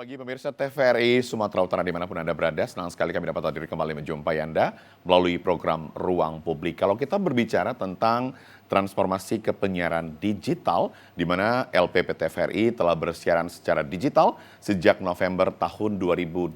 pagi pemirsa TVRI Sumatera Utara dimanapun Anda berada. Senang sekali kami dapat hadir kembali menjumpai Anda melalui program Ruang Publik. Kalau kita berbicara tentang transformasi ke penyiaran digital, di mana LPP TVRI telah bersiaran secara digital sejak November tahun 2022.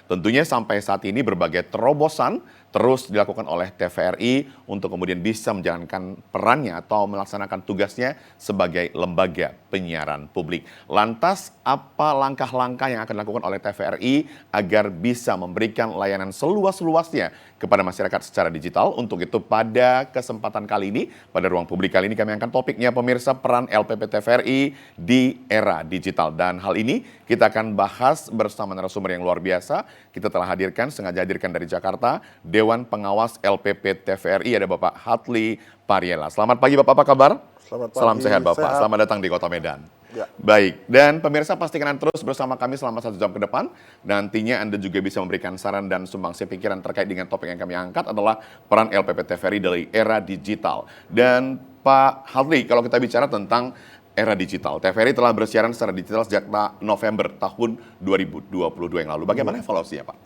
Tentunya sampai saat ini berbagai terobosan terus dilakukan oleh TVRI untuk kemudian bisa menjalankan perannya atau melaksanakan tugasnya sebagai lembaga penyiaran publik. Lantas, apa langkah-langkah yang akan dilakukan oleh TVRI agar bisa memberikan layanan seluas-luasnya kepada masyarakat secara digital? Untuk itu pada kesempatan kali ini, pada ruang publik kali ini kami akan topiknya pemirsa peran LPP TVRI di era digital. Dan hal ini kita akan bahas bersama narasumber yang luar biasa. Kita telah sengaja hadirkan dari Jakarta, Dewan Pengawas LPP TVRI, ada Bapak Hadli Pariela. Selamat pagi Bapak, apa kabar? Selamat pagi. Salam sehat Bapak, Sehat. selamat datang di Kota Medan. Ya. Baik, dan pemirsa pastikan Anda terus bersama kami selama 1 jam ke depan. Nantinya Anda juga bisa memberikan saran dan sumbangsi pikiran terkait dengan topik yang kami angkat adalah peran LPP TVRI dari era digital. Dan Pak Hadli, kalau kita bicara tentang era digital, TVRI telah bersiaran secara digital sejak November tahun 2022 yang lalu. Bagaimana evaluasinya Pak?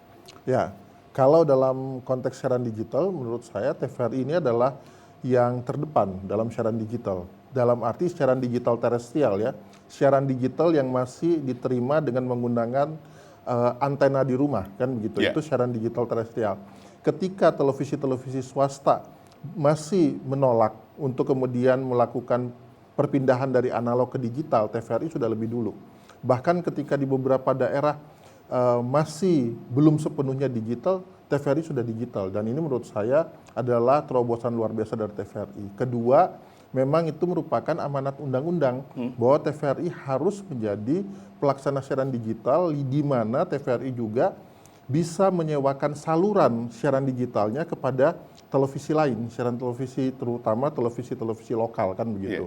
Ya, kalau dalam konteks siaran digital, menurut saya TVRI ini adalah yang terdepan dalam siaran digital. Dalam arti siaran digital terestrial ya, siaran digital yang masih diterima dengan menggunakan antena di rumah, kan begitu. Yeah. Itu siaran digital terestrial. Ketika televisi-televisi swasta masih menolak untuk kemudian melakukan perpindahan dari analog ke digital, TVRI sudah lebih dulu. Bahkan ketika di beberapa daerah masih belum sepenuhnya digital, TVRI sudah digital. Dan ini menurut saya adalah terobosan luar biasa dari TVRI. Kedua, memang itu merupakan amanat undang-undang bahwa TVRI harus menjadi pelaksana siaran digital, di mana TVRI juga bisa menyewakan saluran siaran digitalnya kepada televisi lain, siaran televisi terutama televisi-televisi lokal, kan begitu.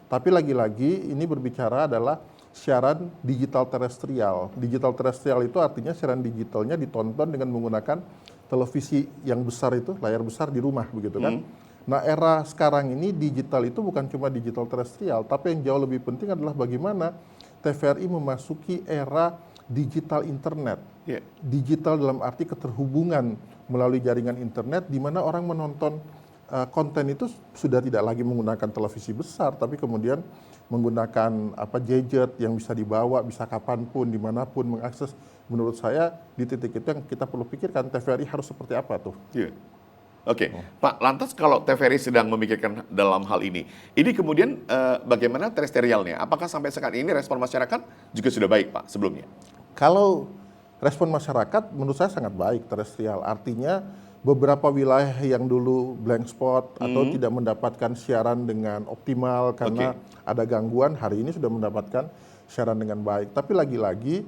Tapi lagi-lagi ini berbicara adalah siaran digital terestrial. Digital terestrial itu artinya siaran digitalnya ditonton dengan menggunakan televisi yang besar itu, layar besar di rumah begitu kan. Nah, era sekarang ini digital itu bukan cuma digital terestrial, tapi yang jauh lebih penting adalah bagaimana TVRI memasuki era digital internet. Digital dalam arti keterhubungan melalui jaringan internet, di mana orang menonton konten itu sudah tidak lagi menggunakan televisi besar, tapi kemudian menggunakan gadget yang bisa dibawa, bisa kapanpun, dimanapun mengakses. Menurut saya di titik itu yang kita perlu pikirkan, TVRI harus seperti apa tuh? Oke, Pak, lantas kalau TVRI sedang memikirkan dalam hal ini kemudian bagaimana terestrialnya? Apakah sampai saat ini respon masyarakat juga sudah baik, Pak, sebelumnya? Kalau respon masyarakat menurut saya sangat baik terestrial. Artinya beberapa wilayah yang dulu blank spot atau tidak mendapatkan siaran dengan optimal karena ada gangguan, hari ini sudah mendapatkan siaran dengan baik. Tapi lagi-lagi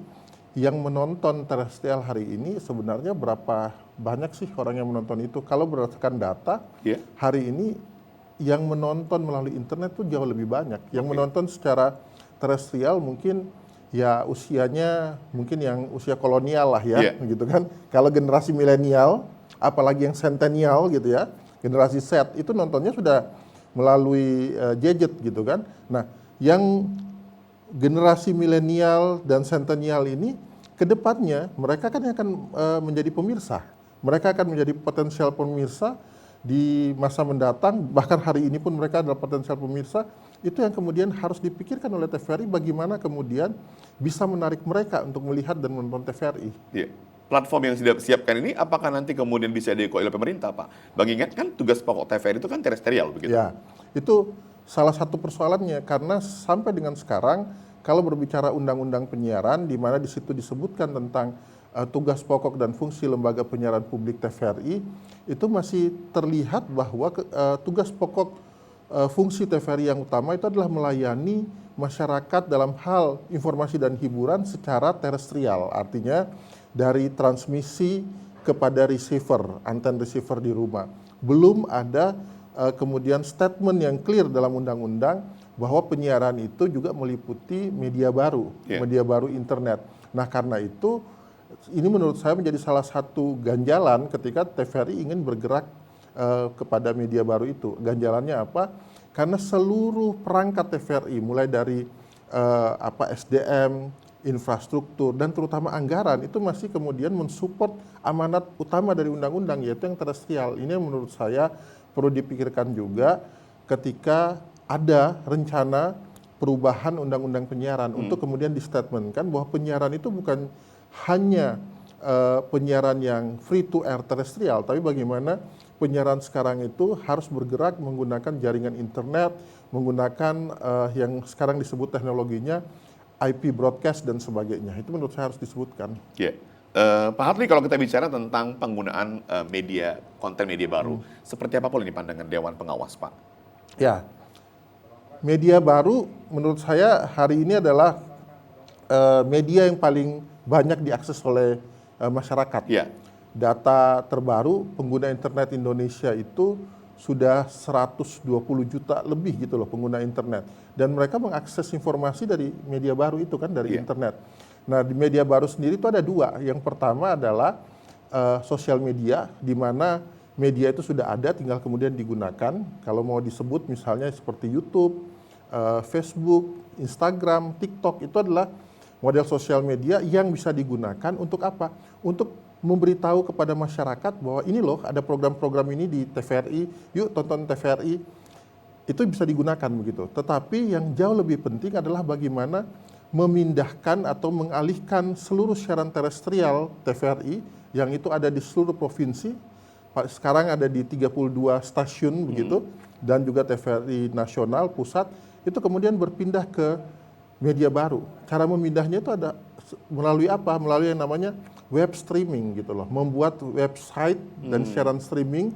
yang menonton terestrial hari ini sebenarnya berapa banyak sih orang yang menonton itu? Kalau berdasarkan data, hari ini yang menonton melalui internet tuh jauh lebih banyak. Yang menonton secara terestrial mungkin ya usianya mungkin yang usia kolonial lah ya, gitu kan. Kalau generasi milenial, apalagi yang centennial gitu ya, generasi Z itu nontonnya sudah melalui gadget gitu kan. Nah, yang generasi milenial dan centennial ini kedepannya mereka kan akan menjadi pemirsa. Mereka akan menjadi potensial pemirsa di masa mendatang, bahkan hari ini pun mereka adalah potensial pemirsa. Itu yang kemudian harus dipikirkan oleh TVRI, bagaimana kemudian bisa menarik mereka untuk melihat dan menonton TVRI. Platform yang sudah disiapkan ini apakah nanti kemudian bisa dikuasai oleh pemerintah, Pak? Mengingat kan tugas pokok TVRI itu kan terestrial begitu. Ya, itu salah satu persoalannya karena sampai dengan sekarang kalau berbicara undang-undang penyiaran di mana di situ disebutkan tentang tugas pokok dan fungsi lembaga penyiaran publik TVRI, itu masih terlihat bahwa tugas pokok fungsi TVRI yang utama itu adalah melayani masyarakat dalam hal informasi dan hiburan secara terestrial. Artinya dari transmisi kepada receiver, anten receiver di rumah. Belum ada kemudian statement yang clear dalam undang-undang bahwa penyiaran itu juga meliputi media baru, media baru internet. Nah, karena itu ini menurut saya menjadi salah satu ganjalan ketika TVRI ingin bergerak kepada media baru itu. Ganjalannya apa? Karena seluruh perangkat TVRI mulai dari SDM, infrastruktur, dan terutama anggaran itu masih kemudian mensupport amanat utama dari undang-undang, yaitu yang terestrial. Ini yang menurut saya perlu dipikirkan juga ketika ada rencana perubahan undang-undang penyiaran untuk kemudian distatementkan bahwa penyiaran itu bukan hanya penyiaran yang free to air terestrial, tapi bagaimana penyiaran sekarang itu harus bergerak menggunakan jaringan internet, menggunakan yang sekarang disebut teknologinya IP broadcast dan sebagainya. Itu menurut saya harus disebutkan. Ya. Pak Hartli, kalau kita bicara tentang penggunaan media, konten media baru, seperti apa pula ini pandangan Dewan Pengawas, Pak? Ya, media baru menurut saya hari ini adalah media yang paling banyak diakses oleh masyarakat. Ya. Data terbaru pengguna internet Indonesia itu sudah 120 juta lebih gitu loh pengguna internet. Dan mereka mengakses informasi dari media baru itu kan, dari internet. Nah, di media baru sendiri itu ada dua. Yang pertama adalah sosial media, di mana media itu sudah ada, tinggal kemudian digunakan. Kalau mau disebut misalnya seperti YouTube, Facebook, Instagram, TikTok, itu adalah model sosial media yang bisa digunakan untuk apa? Untuk memberitahu kepada masyarakat bahwa ini loh ada program-program ini di TVRI, yuk tonton TVRI. Itu bisa digunakan begitu. Tetapi yang jauh lebih penting adalah bagaimana memindahkan atau mengalihkan seluruh siaran terestrial TVRI yang itu ada di seluruh provinsi. Sekarang ada di 32 stasiun begitu, dan juga TVRI nasional pusat, itu kemudian berpindah ke media baru. Cara memindahnya itu ada melalui apa? Melalui yang namanya web streaming gitu loh. Membuat website dan siaran streaming,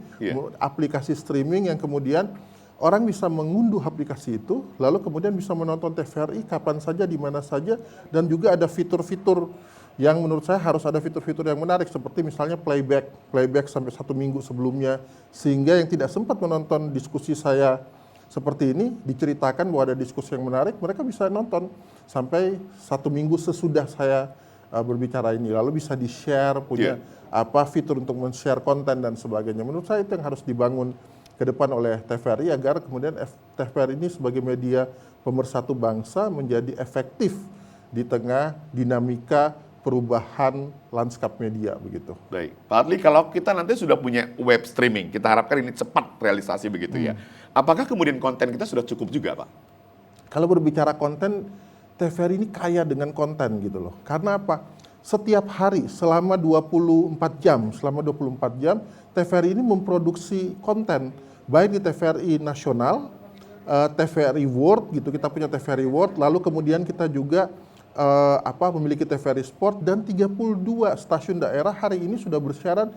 aplikasi streaming yang kemudian orang bisa mengunduh aplikasi itu, lalu kemudian bisa menonton TVRI kapan saja, di mana saja, dan juga ada fitur-fitur yang menurut saya harus ada fitur-fitur yang menarik, seperti misalnya playback sampai 1 minggu sebelumnya, sehingga yang tidak sempat menonton diskusi saya seperti ini, diceritakan bahwa ada diskusi yang menarik, mereka bisa nonton sampai 1 minggu sesudah saya berbicara ini, lalu bisa di-share, punya fitur untuk men-share konten dan sebagainya. Menurut saya itu yang harus dibangun ke depan oleh TVRI agar kemudian TVRI ini sebagai media pemersatu bangsa menjadi efektif di tengah dinamika perubahan lanskap media begitu. Baik, Pak Hartli, kalau kita nanti sudah punya web streaming, kita harapkan ini cepat realisasi begitu ya. Apakah kemudian konten kita sudah cukup juga, Pak? Kalau berbicara konten, TVRI ini kaya dengan konten gitu loh. Karena apa? Setiap hari selama 24 jam, TVRI ini memproduksi konten baik di TVRI nasional, TVRI World gitu, kita punya TVRI World, lalu kemudian kita juga memiliki TVRI Sport, dan 32 stasiun daerah hari ini sudah bersiaran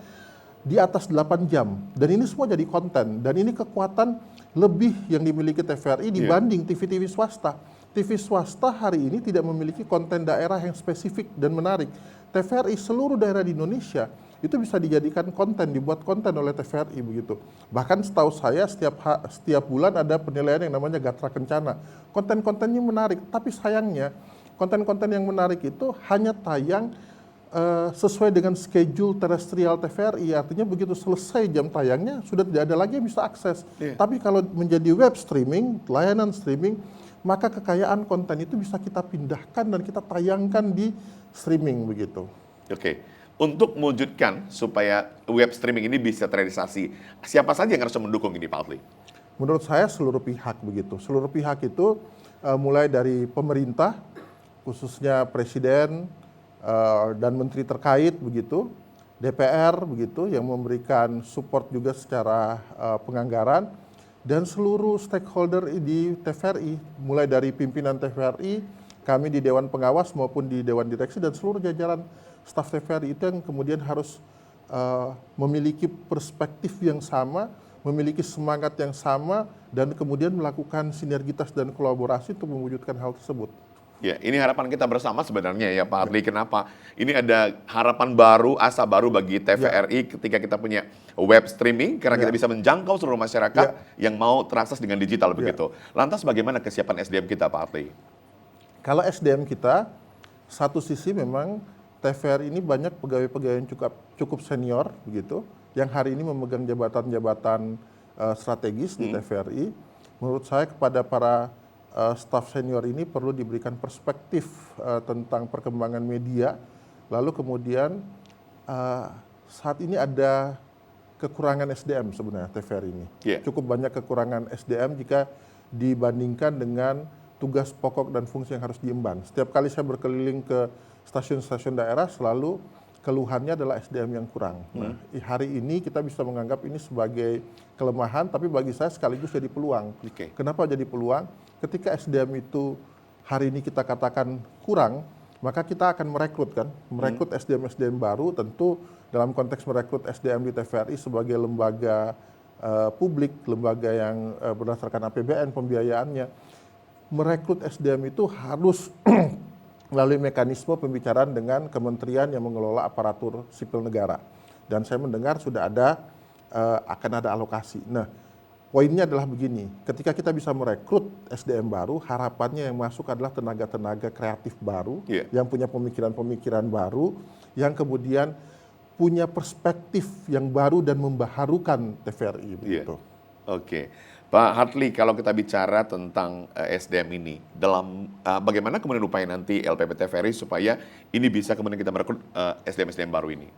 di atas 8 jam. Dan ini semua jadi konten, dan ini kekuatan lebih yang dimiliki TVRI dibanding TV-TV swasta. TV swasta hari ini tidak memiliki konten daerah yang spesifik dan menarik. TVRI seluruh daerah di Indonesia itu bisa dijadikan konten, dibuat konten oleh TVRI begitu. Bahkan setahu saya setiap bulan ada penilaian yang namanya Gatra Kencana. Konten-kontennya menarik, tapi sayangnya konten-konten yang menarik itu hanya tayang sesuai dengan schedule terestrial TVRI. Artinya begitu selesai jam tayangnya sudah tidak ada lagi yang bisa akses. Tapi kalau menjadi web streaming, layanan streaming, maka kekayaan konten itu bisa kita pindahkan dan kita tayangkan di streaming begitu. Oke. Untuk mewujudkan supaya web streaming ini bisa terrealisasi, siapa saja yang harus mendukung ini, Pak Hartli? Menurut saya seluruh pihak begitu. Seluruh pihak itu mulai dari pemerintah, khususnya presiden dan menteri terkait begitu, DPR begitu yang memberikan support juga secara penganggaran, dan seluruh stakeholder di TVRI, mulai dari pimpinan TVRI, kami di Dewan Pengawas maupun di Dewan Direksi, dan seluruh jajaran staf TVRI itu yang kemudian harus memiliki perspektif yang sama, memiliki semangat yang sama, dan kemudian melakukan sinergitas dan kolaborasi untuk mewujudkan hal tersebut. Ya, ini harapan kita bersama sebenarnya ya Pak Hartli. Kenapa? Ini ada harapan baru, asa baru bagi TVRI ketika kita punya web streaming, karena kita bisa menjangkau seluruh masyarakat yang mau terakses dengan digital begitu. Lantas bagaimana kesiapan SDM kita, Pak Hartli? Kalau SDM kita, satu sisi memang TVRI ini banyak pegawai-pegawai yang cukup senior begitu, yang hari ini memegang jabatan-jabatan strategis di TVRI. Menurut saya kepada para staf senior ini perlu diberikan perspektif tentang perkembangan media. Lalu kemudian saat ini ada kekurangan SDM sebenarnya TVRI ini. Cukup banyak kekurangan SDM jika dibandingkan dengan tugas pokok dan fungsi yang harus diemban. Setiap kali saya berkeliling ke stasiun-stasiun daerah selalu keluhannya adalah SDM yang kurang. Nah, hari ini kita bisa menganggap ini sebagai kelemahan, tapi bagi saya sekaligus jadi peluang. Kenapa jadi peluang? Ketika SDM itu hari ini kita katakan kurang, maka kita akan merekrut SDM-SDM baru. Tentu dalam konteks merekrut SDM di TVRI sebagai lembaga publik, lembaga yang berdasarkan APBN pembiayaannya, merekrut SDM itu harus melalui mekanisme pembicaraan dengan kementerian yang mengelola aparatur sipil negara. Dan saya mendengar sudah akan ada alokasi. Nah, poinnya adalah begini, ketika kita bisa merekrut SDM baru, harapannya yang masuk adalah tenaga-tenaga kreatif baru, yang punya pemikiran-pemikiran baru, yang kemudian punya perspektif yang baru dan membaharukan TVRI. Begitu. Oke. Pak Hartli, kalau kita bicara tentang SDM ini, dalam bagaimana kemudian upaya nanti LPP TVRI supaya ini bisa kemudian kita merekrut SDM-SDM baru ini?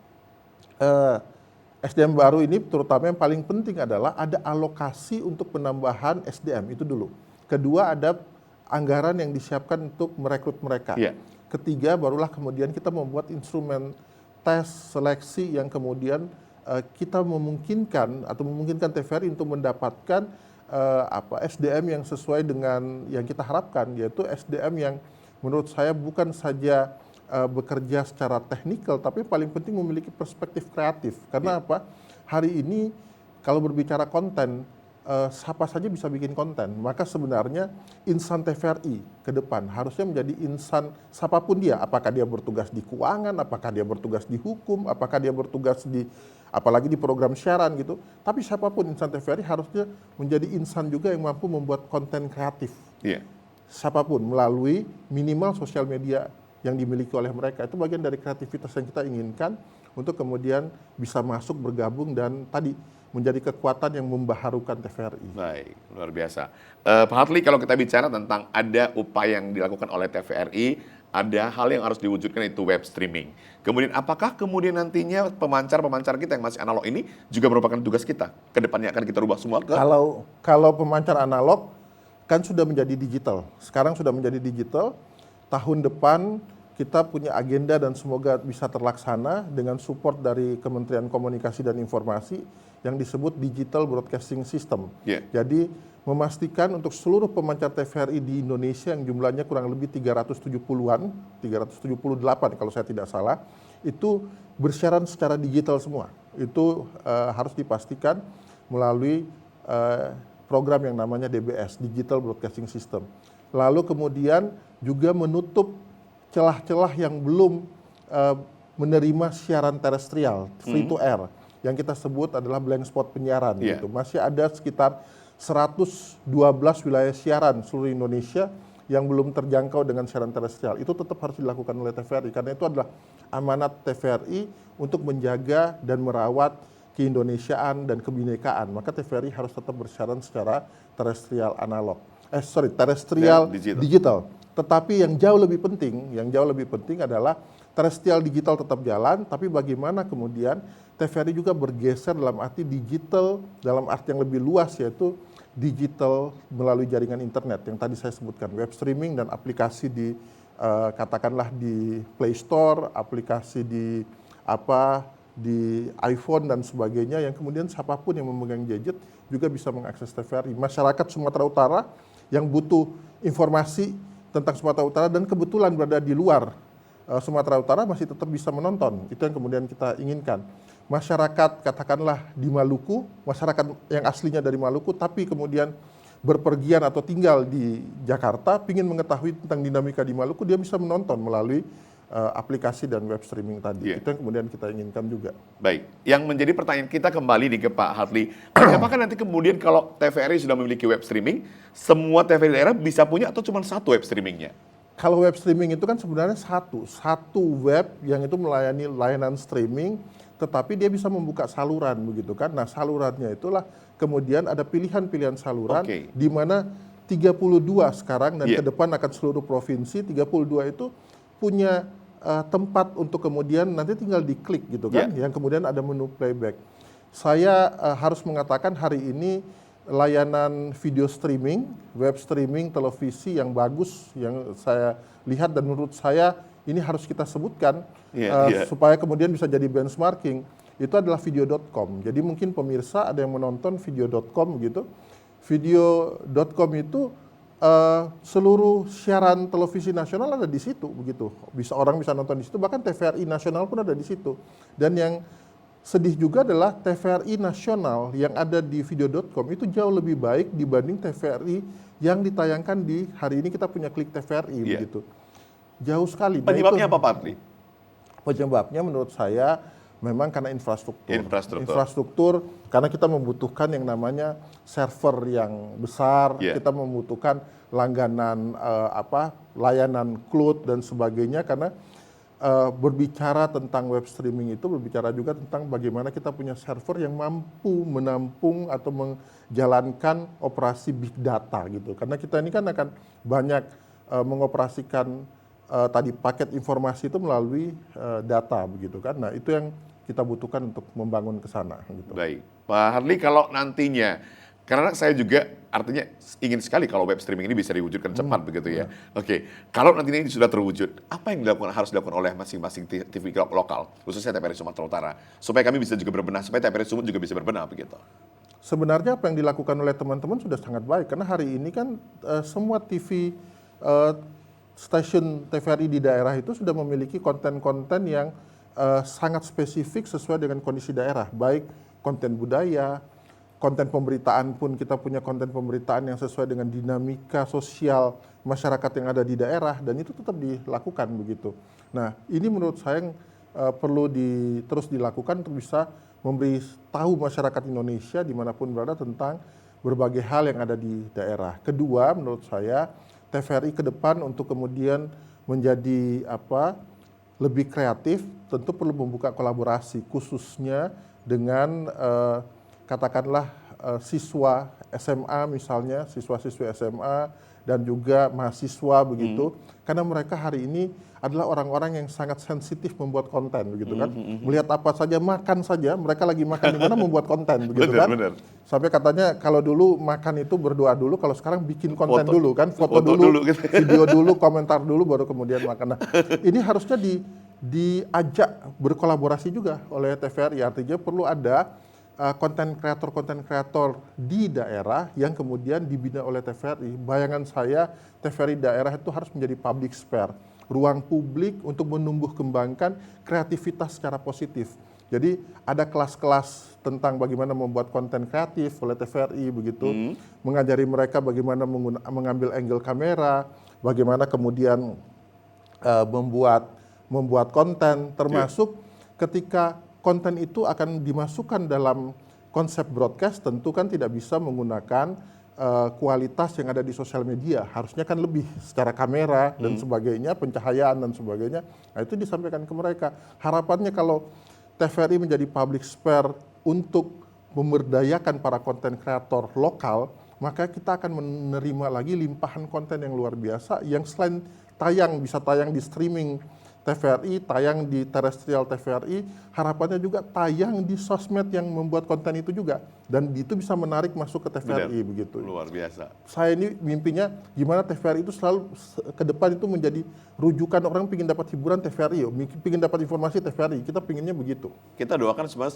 SDM baru ini terutama yang paling penting adalah ada alokasi untuk penambahan SDM, itu dulu. Kedua, ada anggaran yang disiapkan untuk merekrut mereka. Ketiga, barulah kemudian kita membuat instrumen tes seleksi yang kemudian kita memungkinkan TVRI untuk mendapatkan SDM yang sesuai dengan yang kita harapkan, yaitu SDM yang menurut saya bukan saja bekerja secara teknikal, tapi paling penting memiliki perspektif kreatif. Karena apa? Hari ini kalau berbicara konten, siapa saja bisa bikin konten. Maka sebenarnya insan TVRI ke depan harusnya menjadi insan siapapun dia. Apakah dia bertugas di keuangan, apakah dia bertugas di hukum, apakah dia bertugas di apalagi di program siaran gitu. Tapi siapapun insan TVRI harusnya menjadi insan juga yang mampu membuat konten kreatif. Siapapun melalui minimal sosial media yang dimiliki oleh mereka. Itu bagian dari kreativitas yang kita inginkan untuk kemudian bisa masuk, bergabung, dan tadi menjadi kekuatan yang membaharukan TVRI. Baik, luar biasa. Pak Hartli, kalau kita bicara tentang ada upaya yang dilakukan oleh TVRI, ada hal yang harus diwujudkan, itu web streaming. Kemudian apakah kemudian nantinya pemancar-pemancar kita yang masih analog ini juga merupakan tugas kita? Kedepannya akan kita rubah semua ke? Kalau pemancar analog kan sudah menjadi digital. Sekarang sudah menjadi digital. Tahun depan kita punya agenda dan semoga bisa terlaksana dengan support dari Kementerian Komunikasi dan Informasi yang disebut Digital Broadcasting System. Jadi memastikan untuk seluruh pemancar TVRI di Indonesia yang jumlahnya kurang lebih 378 kalau saya tidak salah, itu bersiaran secara digital semua. Itu harus dipastikan melalui program yang namanya DBS, Digital Broadcasting System. Lalu kemudian juga menutup celah-celah yang belum menerima siaran terestrial, free to air, yang kita sebut adalah blank spot penyiaran. Gitu. Masih ada sekitar 112 wilayah siaran seluruh Indonesia yang belum terjangkau dengan siaran terestrial. Itu tetap harus dilakukan oleh TVRI, karena itu adalah amanat TVRI untuk menjaga dan merawat keindonesiaan dan kebinekaan. Maka TVRI harus tetap bersiaran secara terestrial digital. Tetapi yang jauh lebih penting adalah terestrial digital tetap jalan, tapi bagaimana kemudian TVRI juga bergeser dalam arti digital, dalam arti yang lebih luas, yaitu digital melalui jaringan internet yang tadi saya sebutkan, web streaming dan aplikasi di katakanlah di Play Store, aplikasi di iPhone dan sebagainya, yang kemudian siapapun yang memegang gadget juga bisa mengakses TVRI. Masyarakat Sumatera Utara yang butuh informasi tentang Sumatera Utara dan kebetulan berada di luar Sumatera Utara masih tetap bisa menonton. Itu yang kemudian kita inginkan. Masyarakat katakanlah di Maluku, masyarakat yang aslinya dari Maluku tapi kemudian berpergian atau tinggal di Jakarta, ingin mengetahui tentang dinamika di Maluku, dia bisa menonton melalui aplikasi dan web streaming tadi. Itu yang kemudian kita inginkan juga. Baik, yang menjadi pertanyaan kita kembali nih ke Pak Hartli, apakah nanti kemudian kalau TVRI sudah memiliki web streaming, semua TVRI daerah bisa punya atau cuma satu web streamingnya? Kalau web streaming itu kan sebenarnya satu web yang itu melayani layanan streaming, tetapi dia bisa membuka saluran begitu kan. Nah, salurannya itulah kemudian ada pilihan-pilihan saluran di mana 32 sekarang dan Iya. ke depan akan seluruh provinsi. 32 itu punya tempat untuk kemudian nanti tinggal diklik gitu kan, yang kemudian ada menu playback. Saya harus mengatakan hari ini layanan video streaming, web streaming, televisi yang bagus yang saya lihat dan menurut saya ini harus kita sebutkan supaya kemudian bisa jadi benchmarking, itu adalah video.com. Jadi mungkin pemirsa ada yang menonton video.com gitu. Video.com itu seluruh siaran televisi nasional ada di situ begitu. Orang bisa nonton di situ, bahkan TVRI nasional pun ada di situ. Dan yang sedih juga adalah TVRI nasional yang ada di video.com itu jauh lebih baik dibanding TVRI yang ditayangkan di hari ini kita punya Klik TVRI begitu. Jauh sekali. Penyebabnya apa Pak Adli? Penyebabnya menurut saya memang karena infrastruktur. Karena kita membutuhkan yang namanya server yang besar, kita membutuhkan langganan layanan cloud dan sebagainya karena berbicara tentang web streaming itu berbicara juga tentang bagaimana kita punya server yang mampu menampung atau menjalankan operasi big data gitu. Karena kita ini kan akan banyak mengoperasikan tadi paket informasi itu melalui data begitu kan. Nah, itu yang kita butuhkan untuk membangun ke sana gitu. Baik. Pak Harli, kalau nantinya karena saya juga artinya ingin sekali kalau web streaming ini bisa diwujudkan cepat begitu ya. Oke, kalau nantinya ini sudah terwujud, apa yang harus dilakukan oleh masing-masing TV lokal, khususnya TVRI Sumatera Utara, supaya kami bisa juga berbenah, supaya TVRI Sumut juga bisa berbenah begitu? Sebenarnya apa yang dilakukan oleh teman-teman sudah sangat baik, karena hari ini kan semua TV stasiun TVRI di daerah itu sudah memiliki konten-konten yang sangat spesifik sesuai dengan kondisi daerah, baik konten budaya, konten pemberitaan pun kita punya konten pemberitaan yang sesuai dengan dinamika sosial masyarakat yang ada di daerah dan itu tetap dilakukan begitu. Nah, ini menurut saya yang perlu terus dilakukan untuk bisa memberi tahu masyarakat Indonesia dimanapun berada tentang berbagai hal yang ada di daerah. Kedua, menurut saya TVRI ke depan untuk kemudian menjadi lebih kreatif tentu perlu membuka kolaborasi khususnya dengan katakanlah siswa SMA misalnya, siswa-siswi SMA dan juga mahasiswa begitu, karena mereka hari ini adalah orang-orang yang sangat sensitif membuat konten begitu kan, melihat apa saja, makan saja, mereka lagi makan di mana membuat konten begitu kan, sampai katanya kalau dulu makan itu berdoa dulu, kalau sekarang bikin konten dulu kan, foto dulu gitu. Video dulu, komentar dulu, baru kemudian makan. Nah, ini harusnya diajak berkolaborasi juga oleh TVRI, artinya perlu ada konten kreator di daerah yang kemudian dibina oleh TVRI. Bayangan saya TVRI daerah itu harus menjadi public sphere, ruang publik untuk menumbuh kembangkan kreativitas secara positif. Jadi ada kelas-kelas tentang bagaimana membuat konten kreatif oleh TVRI begitu, mengajari mereka bagaimana mengambil angle kamera, bagaimana kemudian membuat konten, termasuk ketika konten itu akan dimasukkan dalam konsep broadcast, tentu kan tidak bisa menggunakan kualitas yang ada di sosial media. Harusnya kan lebih secara kamera dan sebagainya, pencahayaan dan sebagainya. Nah, itu disampaikan ke mereka. Harapannya kalau TVRI menjadi public sphere untuk memberdayakan para konten kreator lokal, maka kita akan menerima lagi limpahan konten yang luar biasa yang selain bisa tayang di streaming TVRI, tayang di terestrial TVRI, harapannya juga tayang di sosmed yang membuat konten itu juga. Dan itu bisa menarik masuk ke TVRI begitu. Luar biasa. Saya ini mimpinya gimana TVRI itu selalu ke depan itu menjadi rujukan orang pingin dapat hiburan TVRI, pingin dapat informasi TVRI, kita pinginnya begitu. Kita doakan semua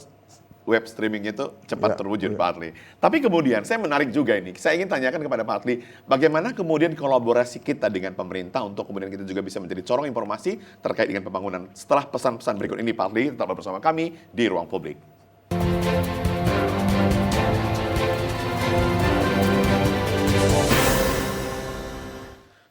web streaming itu cepat terwujud Pak Adli. Tapi kemudian saya menarik juga ini, saya ingin tanyakan kepada Pak Adli, bagaimana kemudian kolaborasi kita dengan pemerintah untuk kemudian kita juga bisa menjadi corong informasi terkait dengan pembangunan. Setelah pesan-pesan berikut ini Pak Adli, tetap bersama kami di Ruang Publik.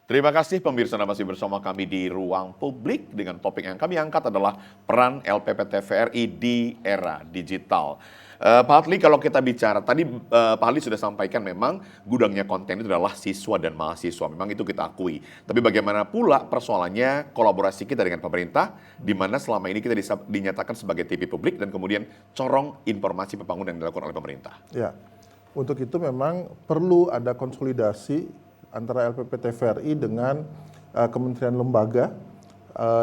Terima kasih pemirsa, Anda masih bersama kami di Ruang Publik dengan topik yang kami angkat adalah peran LPP TVRI di era digital. Pak Adli, kalau kita bicara, tadi Pak Adli sudah sampaikan memang gudangnya konten itu adalah siswa dan mahasiswa, memang itu kita akui. Tapi bagaimana pula persoalannya kolaborasi kita dengan pemerintah, di mana selama ini kita dinyatakan sebagai TV publik dan kemudian corong informasi pembangunan yang dilakukan oleh pemerintah. Ya, untuk itu memang perlu ada konsolidasi antara LPP TVRI dengan kementerian lembaga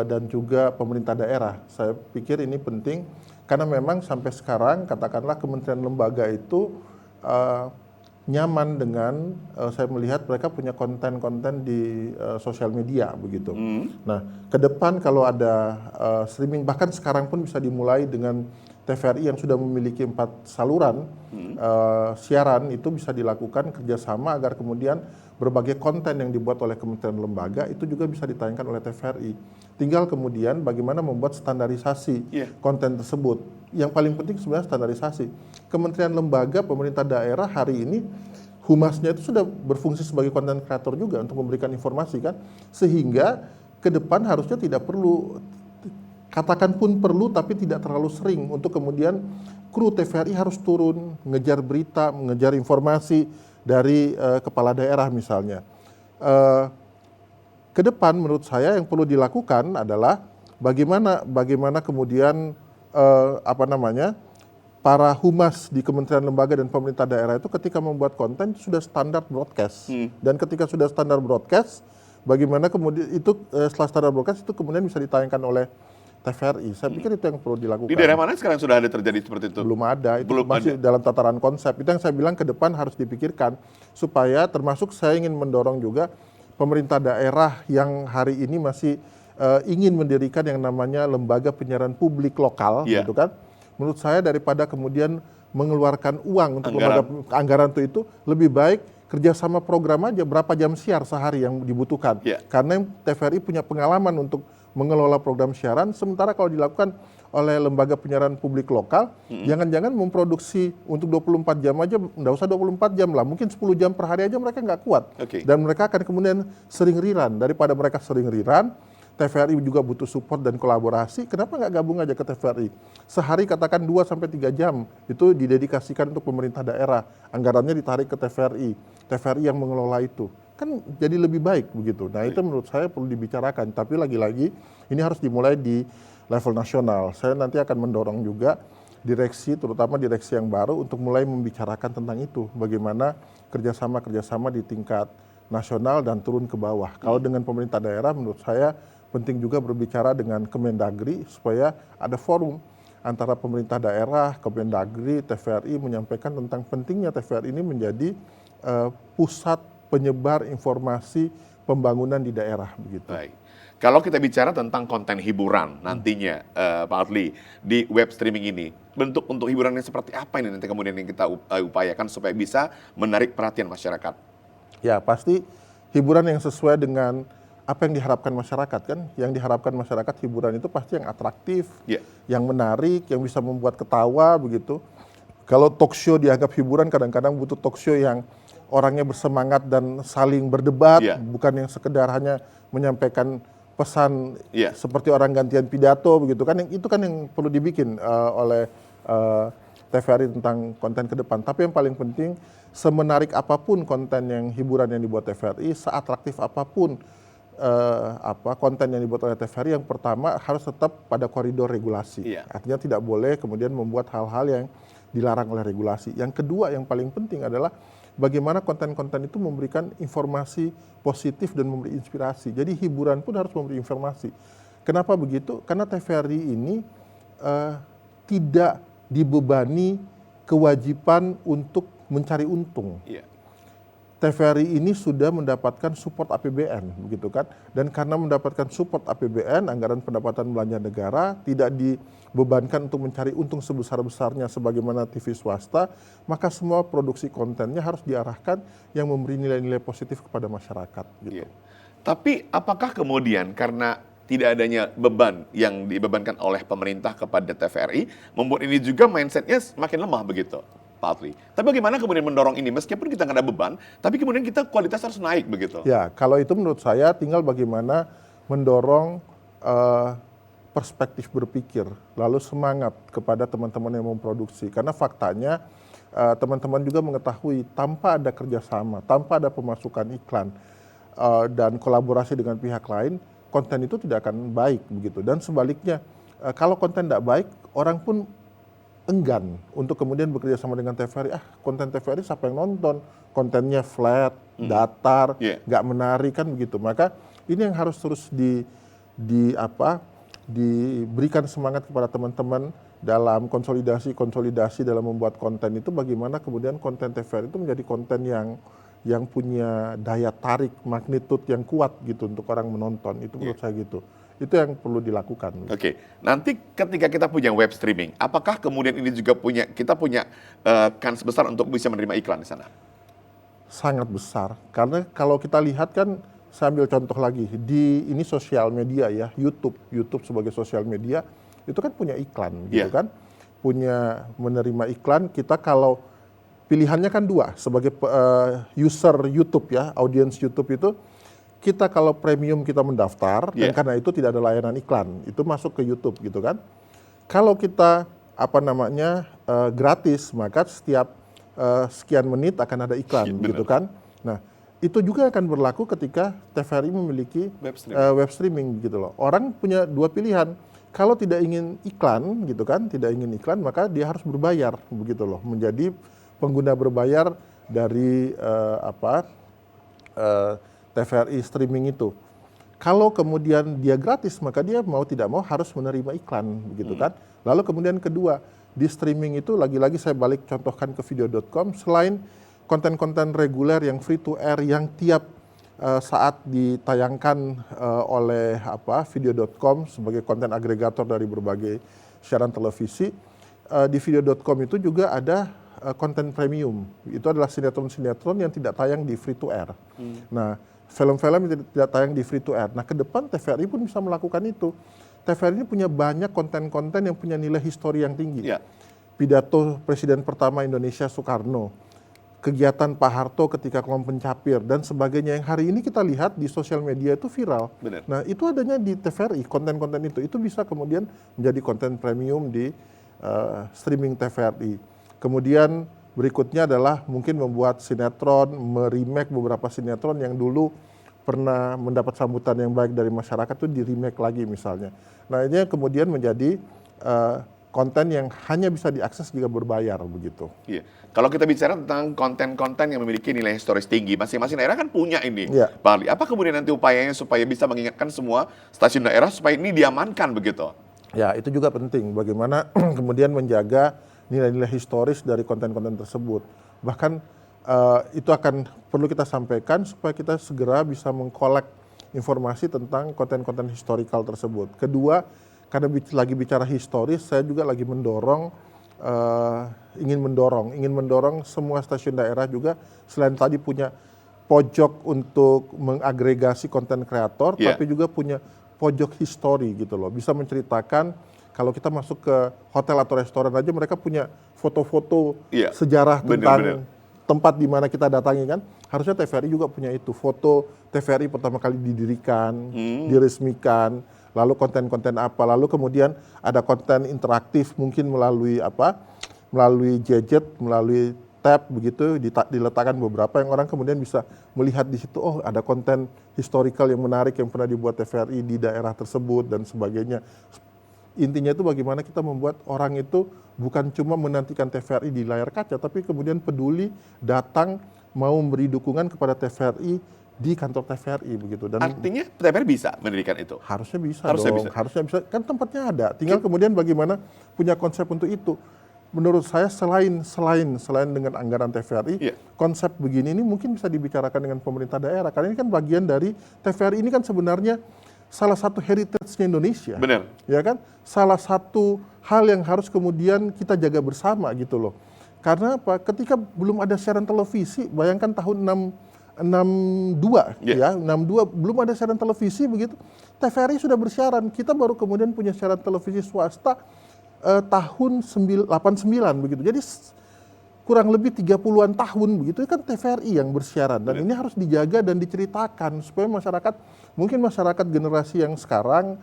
dan juga pemerintah daerah. Saya pikir ini penting karena memang sampai sekarang katakanlah kementerian lembaga itu nyaman dengan saya melihat mereka punya konten-konten di sosial media begitu. Nah, ke depan kalau ada streaming, bahkan sekarang pun bisa dimulai dengan TVRI yang sudah memiliki 4 saluran siaran, itu bisa dilakukan kerjasama agar kemudian berbagai konten yang dibuat oleh kementerian lembaga itu juga bisa ditayangkan oleh TVRI. Tinggal kemudian bagaimana membuat standarisasi konten tersebut. Yang paling penting sebenarnya standarisasi. Kementerian lembaga, pemerintah daerah hari ini humasnya itu sudah berfungsi sebagai konten kreator juga untuk memberikan informasi kan. Sehingga ke depan harusnya tidak perlu, katakan pun perlu tapi tidak terlalu sering untuk kemudian kru TVRI harus turun, mengejar berita, mengejar informasi dari kepala daerah misalnya. Ke depan menurut saya yang perlu dilakukan adalah bagaimana kemudian para humas di kementerian lembaga dan pemerintah daerah itu ketika membuat konten sudah standar broadcast. Dan ketika sudah standar broadcast, bagaimana kemudian itu setelah standar broadcast itu kemudian bisa ditayangkan oleh TVRI. Saya pikir itu yang perlu dilakukan. Di daerah mana sekarang sudah ada terjadi seperti itu? Belum ada, itu masih dalam tataran konsep. Itu yang saya bilang ke depan harus dipikirkan supaya, termasuk saya ingin mendorong juga pemerintah daerah yang hari ini masih ingin mendirikan yang namanya lembaga penyiaran publik lokal, gitu kan. Menurut saya daripada kemudian mengeluarkan uang untuk lembaga anggaran itu lebih baik kerjasama program aja, berapa jam siar sehari yang dibutuhkan. Karena TVRI punya pengalaman untuk mengelola program siaran, sementara kalau dilakukan oleh lembaga penyiaran publik lokal, jangan-jangan memproduksi untuk 24 jam aja, nggak usah 24 jam lah, mungkin 10 jam per hari aja mereka nggak kuat. Dan mereka akan kemudian sering rerun. Daripada mereka sering rerun, TVRI juga butuh support dan kolaborasi, kenapa nggak gabung aja ke TVRI? Sehari katakan 2-3 jam, itu didedikasikan untuk pemerintah daerah, anggarannya ditarik ke TVRI, TVRI yang mengelola itu. Kan jadi lebih baik begitu. Nah itu menurut saya perlu dibicarakan, tapi lagi-lagi ini harus dimulai di level nasional. Saya nanti akan mendorong juga direksi, terutama direksi yang baru untuk mulai membicarakan tentang itu. Bagaimana kerjasama di tingkat nasional dan turun ke bawah. Kalau dengan pemerintah daerah menurut saya penting juga berbicara dengan Kemendagri supaya ada forum antara pemerintah daerah, Kemendagri, TVRI menyampaikan tentang pentingnya TVRI ini menjadi pusat penyebar informasi pembangunan di daerah begitu. Baik. Kalau kita bicara tentang konten hiburan nantinya, Pak Adli, di web streaming ini, bentuk untuk hiburannya seperti apa ini nanti kemudian yang kita upayakan supaya bisa menarik perhatian masyarakat? Ya pasti hiburan yang sesuai dengan apa yang diharapkan masyarakat kan. Yang diharapkan masyarakat hiburan itu pasti yang atraktif, yang menarik, yang bisa membuat ketawa begitu. Kalau talk show dianggap hiburan, kadang-kadang butuh talk show yang orangnya bersemangat dan saling berdebat, bukan yang sekedar hanya menyampaikan pesan seperti orang gantian pidato begitu kan. Yang itu kan yang perlu dibikin oleh TVRI tentang konten ke depan. Tapi yang paling penting, semenarik apapun konten yang hiburan yang dibuat TVRI, seatraktif apapun konten yang dibuat oleh TVRI, yang pertama harus tetap pada koridor regulasi. Artinya tidak boleh kemudian membuat hal-hal yang dilarang oleh regulasi. Yang kedua yang paling penting adalah bagaimana konten-konten itu memberikan informasi positif dan memberi inspirasi. Jadi hiburan pun harus memberi informasi. Kenapa begitu? Karena TVRI ini tidak dibebani kewajiban untuk mencari untung. TVRI ini sudah mendapatkan support APBN, begitu kan? Dan karena mendapatkan support APBN, anggaran pendapatan belanja negara, tidak dibebankan untuk mencari untung sebesar-besarnya sebagaimana TV swasta, maka semua produksi kontennya harus diarahkan yang memberi nilai-nilai positif kepada masyarakat. Gitu. Tapi apakah kemudian karena tidak adanya beban yang dibebankan oleh pemerintah kepada TVRI, membuat ini juga mindsetnya makin lemah begitu, Pak Adli? Tapi bagaimana kemudian mendorong ini, meskipun kita nggak ada beban, tapi kemudian kita kualitas harus naik begitu? Ya, kalau itu menurut saya tinggal bagaimana mendorong perspektif berpikir, lalu semangat kepada teman-teman yang memproduksi. Karena faktanya teman-teman juga mengetahui tanpa ada kerjasama, tanpa ada pemasukan iklan dan kolaborasi dengan pihak lain, konten itu tidak akan baik begitu. Dan sebaliknya, kalau konten tidak baik, orang pun enggan untuk kemudian bekerja sama dengan TVRI. Konten TVRI siapa yang nonton? Kontennya flat, datar, Yeah. nggak menarik kan begitu. Maka ini yang harus terus diberikan semangat kepada teman-teman dalam konsolidasi dalam membuat konten itu, bagaimana kemudian konten TVRI itu menjadi konten yang punya daya tarik, magnitud yang kuat gitu untuk orang menonton. Itu menurut saya gitu. Itu yang perlu dilakukan. Oke, nanti ketika kita punya web streaming, apakah kemudian ini juga kita punya kans besar untuk bisa menerima iklan di sana? Sangat besar, karena kalau kita lihat kan, saya ambil contoh lagi, ini sosial media ya, YouTube sebagai sosial media, itu kan punya iklan gitu kan, punya menerima iklan. Kita kalau pilihannya kan dua, sebagai user YouTube ya, audiens YouTube itu, kita kalau premium kita mendaftar, dan karena itu tidak ada layanan iklan, itu masuk ke YouTube gitu kan. Kalau kita gratis, maka setiap sekian menit akan ada iklan gitu kan. Nah, itu juga akan berlaku ketika TVRI memiliki web streaming gitu loh. Orang punya dua pilihan. Kalau tidak ingin iklan gitu kan, maka dia harus berbayar begitu loh, menjadi pengguna berbayar dari TVRI streaming itu. Kalau kemudian dia gratis, maka dia mau tidak mau harus menerima iklan, begitu kan. Lalu kemudian kedua, di streaming itu lagi-lagi saya balik contohkan ke video.com, selain konten-konten reguler yang free to air yang tiap saat ditayangkan oleh video.com sebagai konten agregator dari berbagai siaran televisi, di video.com itu juga ada konten premium. Itu adalah sinetron-sinetron yang tidak tayang di free to air. Nah, film-film yang tidak tayang di free to air. Nah, ke depan TVRI pun bisa melakukan itu. TVRI ini punya banyak konten-konten yang punya nilai histori yang tinggi. Pidato Presiden pertama Indonesia Soekarno, kegiatan Pak Harto ketika kelompok pencapir, dan sebagainya yang hari ini kita lihat di sosial media itu viral. Benar. Nah, itu adanya di TVRI, konten-konten itu bisa kemudian menjadi konten premium di streaming TVRI. Kemudian berikutnya adalah mungkin membuat sinetron, meremake beberapa sinetron yang dulu pernah mendapat sambutan yang baik dari masyarakat itu di remake lagi misalnya. Nah, ini kemudian menjadi konten yang hanya bisa diakses jika berbayar begitu. Iya. Kalau kita bicara tentang konten-konten yang memiliki nilai historis tinggi, masing-masing daerah kan punya ini, Pak Ali. Apa kemudian nanti upayanya supaya bisa mengingatkan semua stasiun daerah supaya ini diamankan begitu? Ya, itu juga penting. Bagaimana kemudian menjaga nilai-nilai historis dari konten-konten tersebut. Bahkan itu akan perlu kita sampaikan supaya kita segera bisa mengkolek informasi tentang konten-konten historikal tersebut. Kedua, karena lagi bicara historis, saya juga lagi ingin mendorong semua stasiun daerah juga selain tadi punya pojok untuk mengagregasi konten kreator, tapi juga punya pojok histori gitu loh. Bisa menceritakan, kalau kita masuk ke hotel atau restoran aja mereka punya foto-foto sejarah tentang tempat di mana kita datangi kan. Harusnya TVRI juga punya itu, foto TVRI pertama kali didirikan, diresmikan, lalu konten-konten apa, lalu kemudian ada konten interaktif mungkin melalui gadget, melalui tab begitu, diletakkan beberapa yang orang kemudian bisa melihat di situ, oh ada konten historical yang menarik yang pernah dibuat TVRI di daerah tersebut dan sebagainya. Intinya itu bagaimana kita membuat orang itu bukan cuma menantikan TVRI di layar kaca, tapi kemudian peduli, datang, mau memberi dukungan kepada TVRI di kantor TVRI begitu. Dan artinya TVRI bisa mendirikan itu? Harusnya bisa. Harusnya bisa. Kan tempatnya ada. Tinggal kemudian bagaimana punya konsep untuk itu. Menurut saya selain dengan anggaran TVRI, konsep begini ini mungkin bisa dibicarakan dengan pemerintah daerah. Karena ini kan bagian dari TVRI ini kan sebenarnya salah satu heritage-nya Indonesia. Benar. Ya kan? Salah satu hal yang harus kemudian kita jaga bersama gitu loh. Karena apa? Ketika belum ada siaran televisi, bayangkan tahun 62 belum ada siaran televisi begitu. TVRI sudah bersiaran. Kita baru kemudian punya siaran televisi swasta tahun 89 begitu. Jadi kurang lebih 30-an tahun begitu kan TVRI yang bersiaran, dan ini harus dijaga dan diceritakan supaya masyarakat generasi yang sekarang,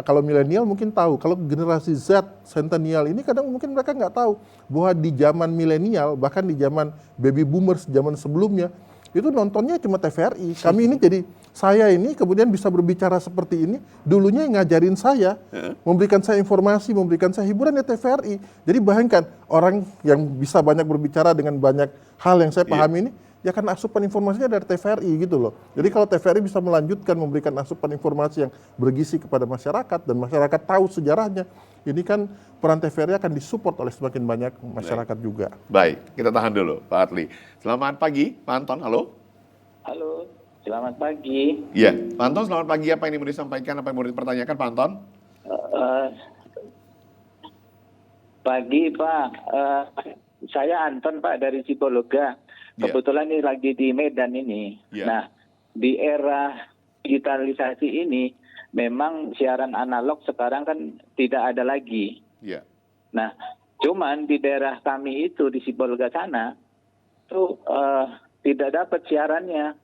kalau milenial mungkin tahu, kalau generasi Z, Centennial ini kadang mungkin mereka nggak tahu bahwa di zaman milenial, bahkan di zaman baby boomers, zaman sebelumnya, itu nontonnya cuma TVRI. Kami ini jadi, saya ini kemudian bisa berbicara seperti ini, dulunya yang ngajarin saya, memberikan saya informasi, memberikan saya hiburan ya TVRI. Jadi bayangkan, orang yang bisa banyak berbicara dengan banyak hal yang saya pahami ini, ya kan asupan informasinya dari TVRI gitu loh. Jadi kalau TVRI bisa melanjutkan memberikan asupan informasi yang bergizi kepada masyarakat, dan masyarakat tahu sejarahnya, ini kan peran TVRI akan disupport oleh semakin banyak masyarakat juga. Baik, kita tahan dulu Pak Adli. Selamat pagi, Pak Anton, halo. Halo, selamat pagi. Iya, Pak Anton selamat pagi. Apa yang mau disampaikan, apa yang mau dipertanyakan Pak Anton? Pagi Pak, saya Anton Pak dari Cipologa. Iya. Kebetulan ini lagi di Medan ini. Iya. Nah, di era digitalisasi ini, memang siaran analog sekarang kan tidak ada lagi. Iya. Nah, cuman di daerah kami itu di Cipolga sana, tuh tidak dapat siarannya.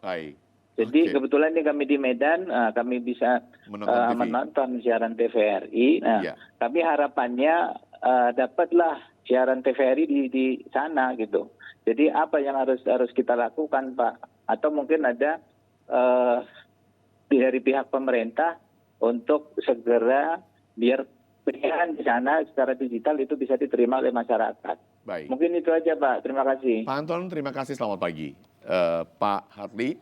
Baik. Jadi Oke. kebetulan ini kami di Medan, kami bisa Menonton TV. menonton siaran TVRI. Nah, Iya. kami harapannya dapatlah siaran TVRI di sana gitu. Jadi apa yang harus kita lakukan, Pak? Atau mungkin ada dari pihak pemerintah untuk segera biar penyiaran di sana secara digital itu bisa diterima oleh masyarakat. Baik. Mungkin itu aja, Pak. Terima kasih. Pak Anton, terima kasih. Selamat pagi. Pak Hartli,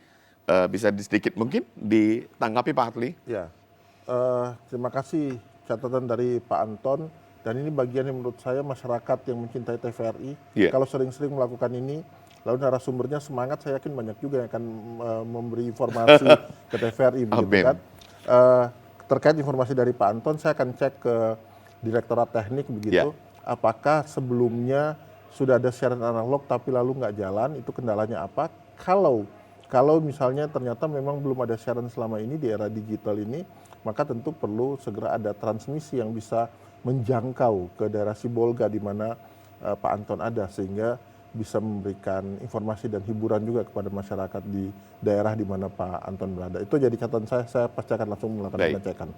bisa sedikit mungkin ditanggapi Pak Hartli? Ya, terima kasih catatan dari Pak Anton. Dan ini bagian yang menurut saya masyarakat yang mencintai TVRI. Iya. Kalau sering-sering melakukan ini, lalu narasumbernya semangat, saya yakin banyak juga yang akan memberi informasi ke TVRI. Begitu Amin. kan? Terkait informasi dari Pak Anton, saya akan cek ke Direktorat Teknik begitu. Apakah sebelumnya sudah ada siaran analog tapi lalu nggak jalan, itu kendalanya apa? Kalau misalnya ternyata memang belum ada siaran selama ini di era digital ini, maka tentu perlu segera ada transmisi yang bisa menjangkau ke daerah Sibolga di mana Pak Anton ada, sehingga bisa memberikan informasi dan hiburan juga kepada masyarakat di daerah di mana Pak Anton berada. Itu jadi catatan saya pasti akan langsung melakukan pengecekan.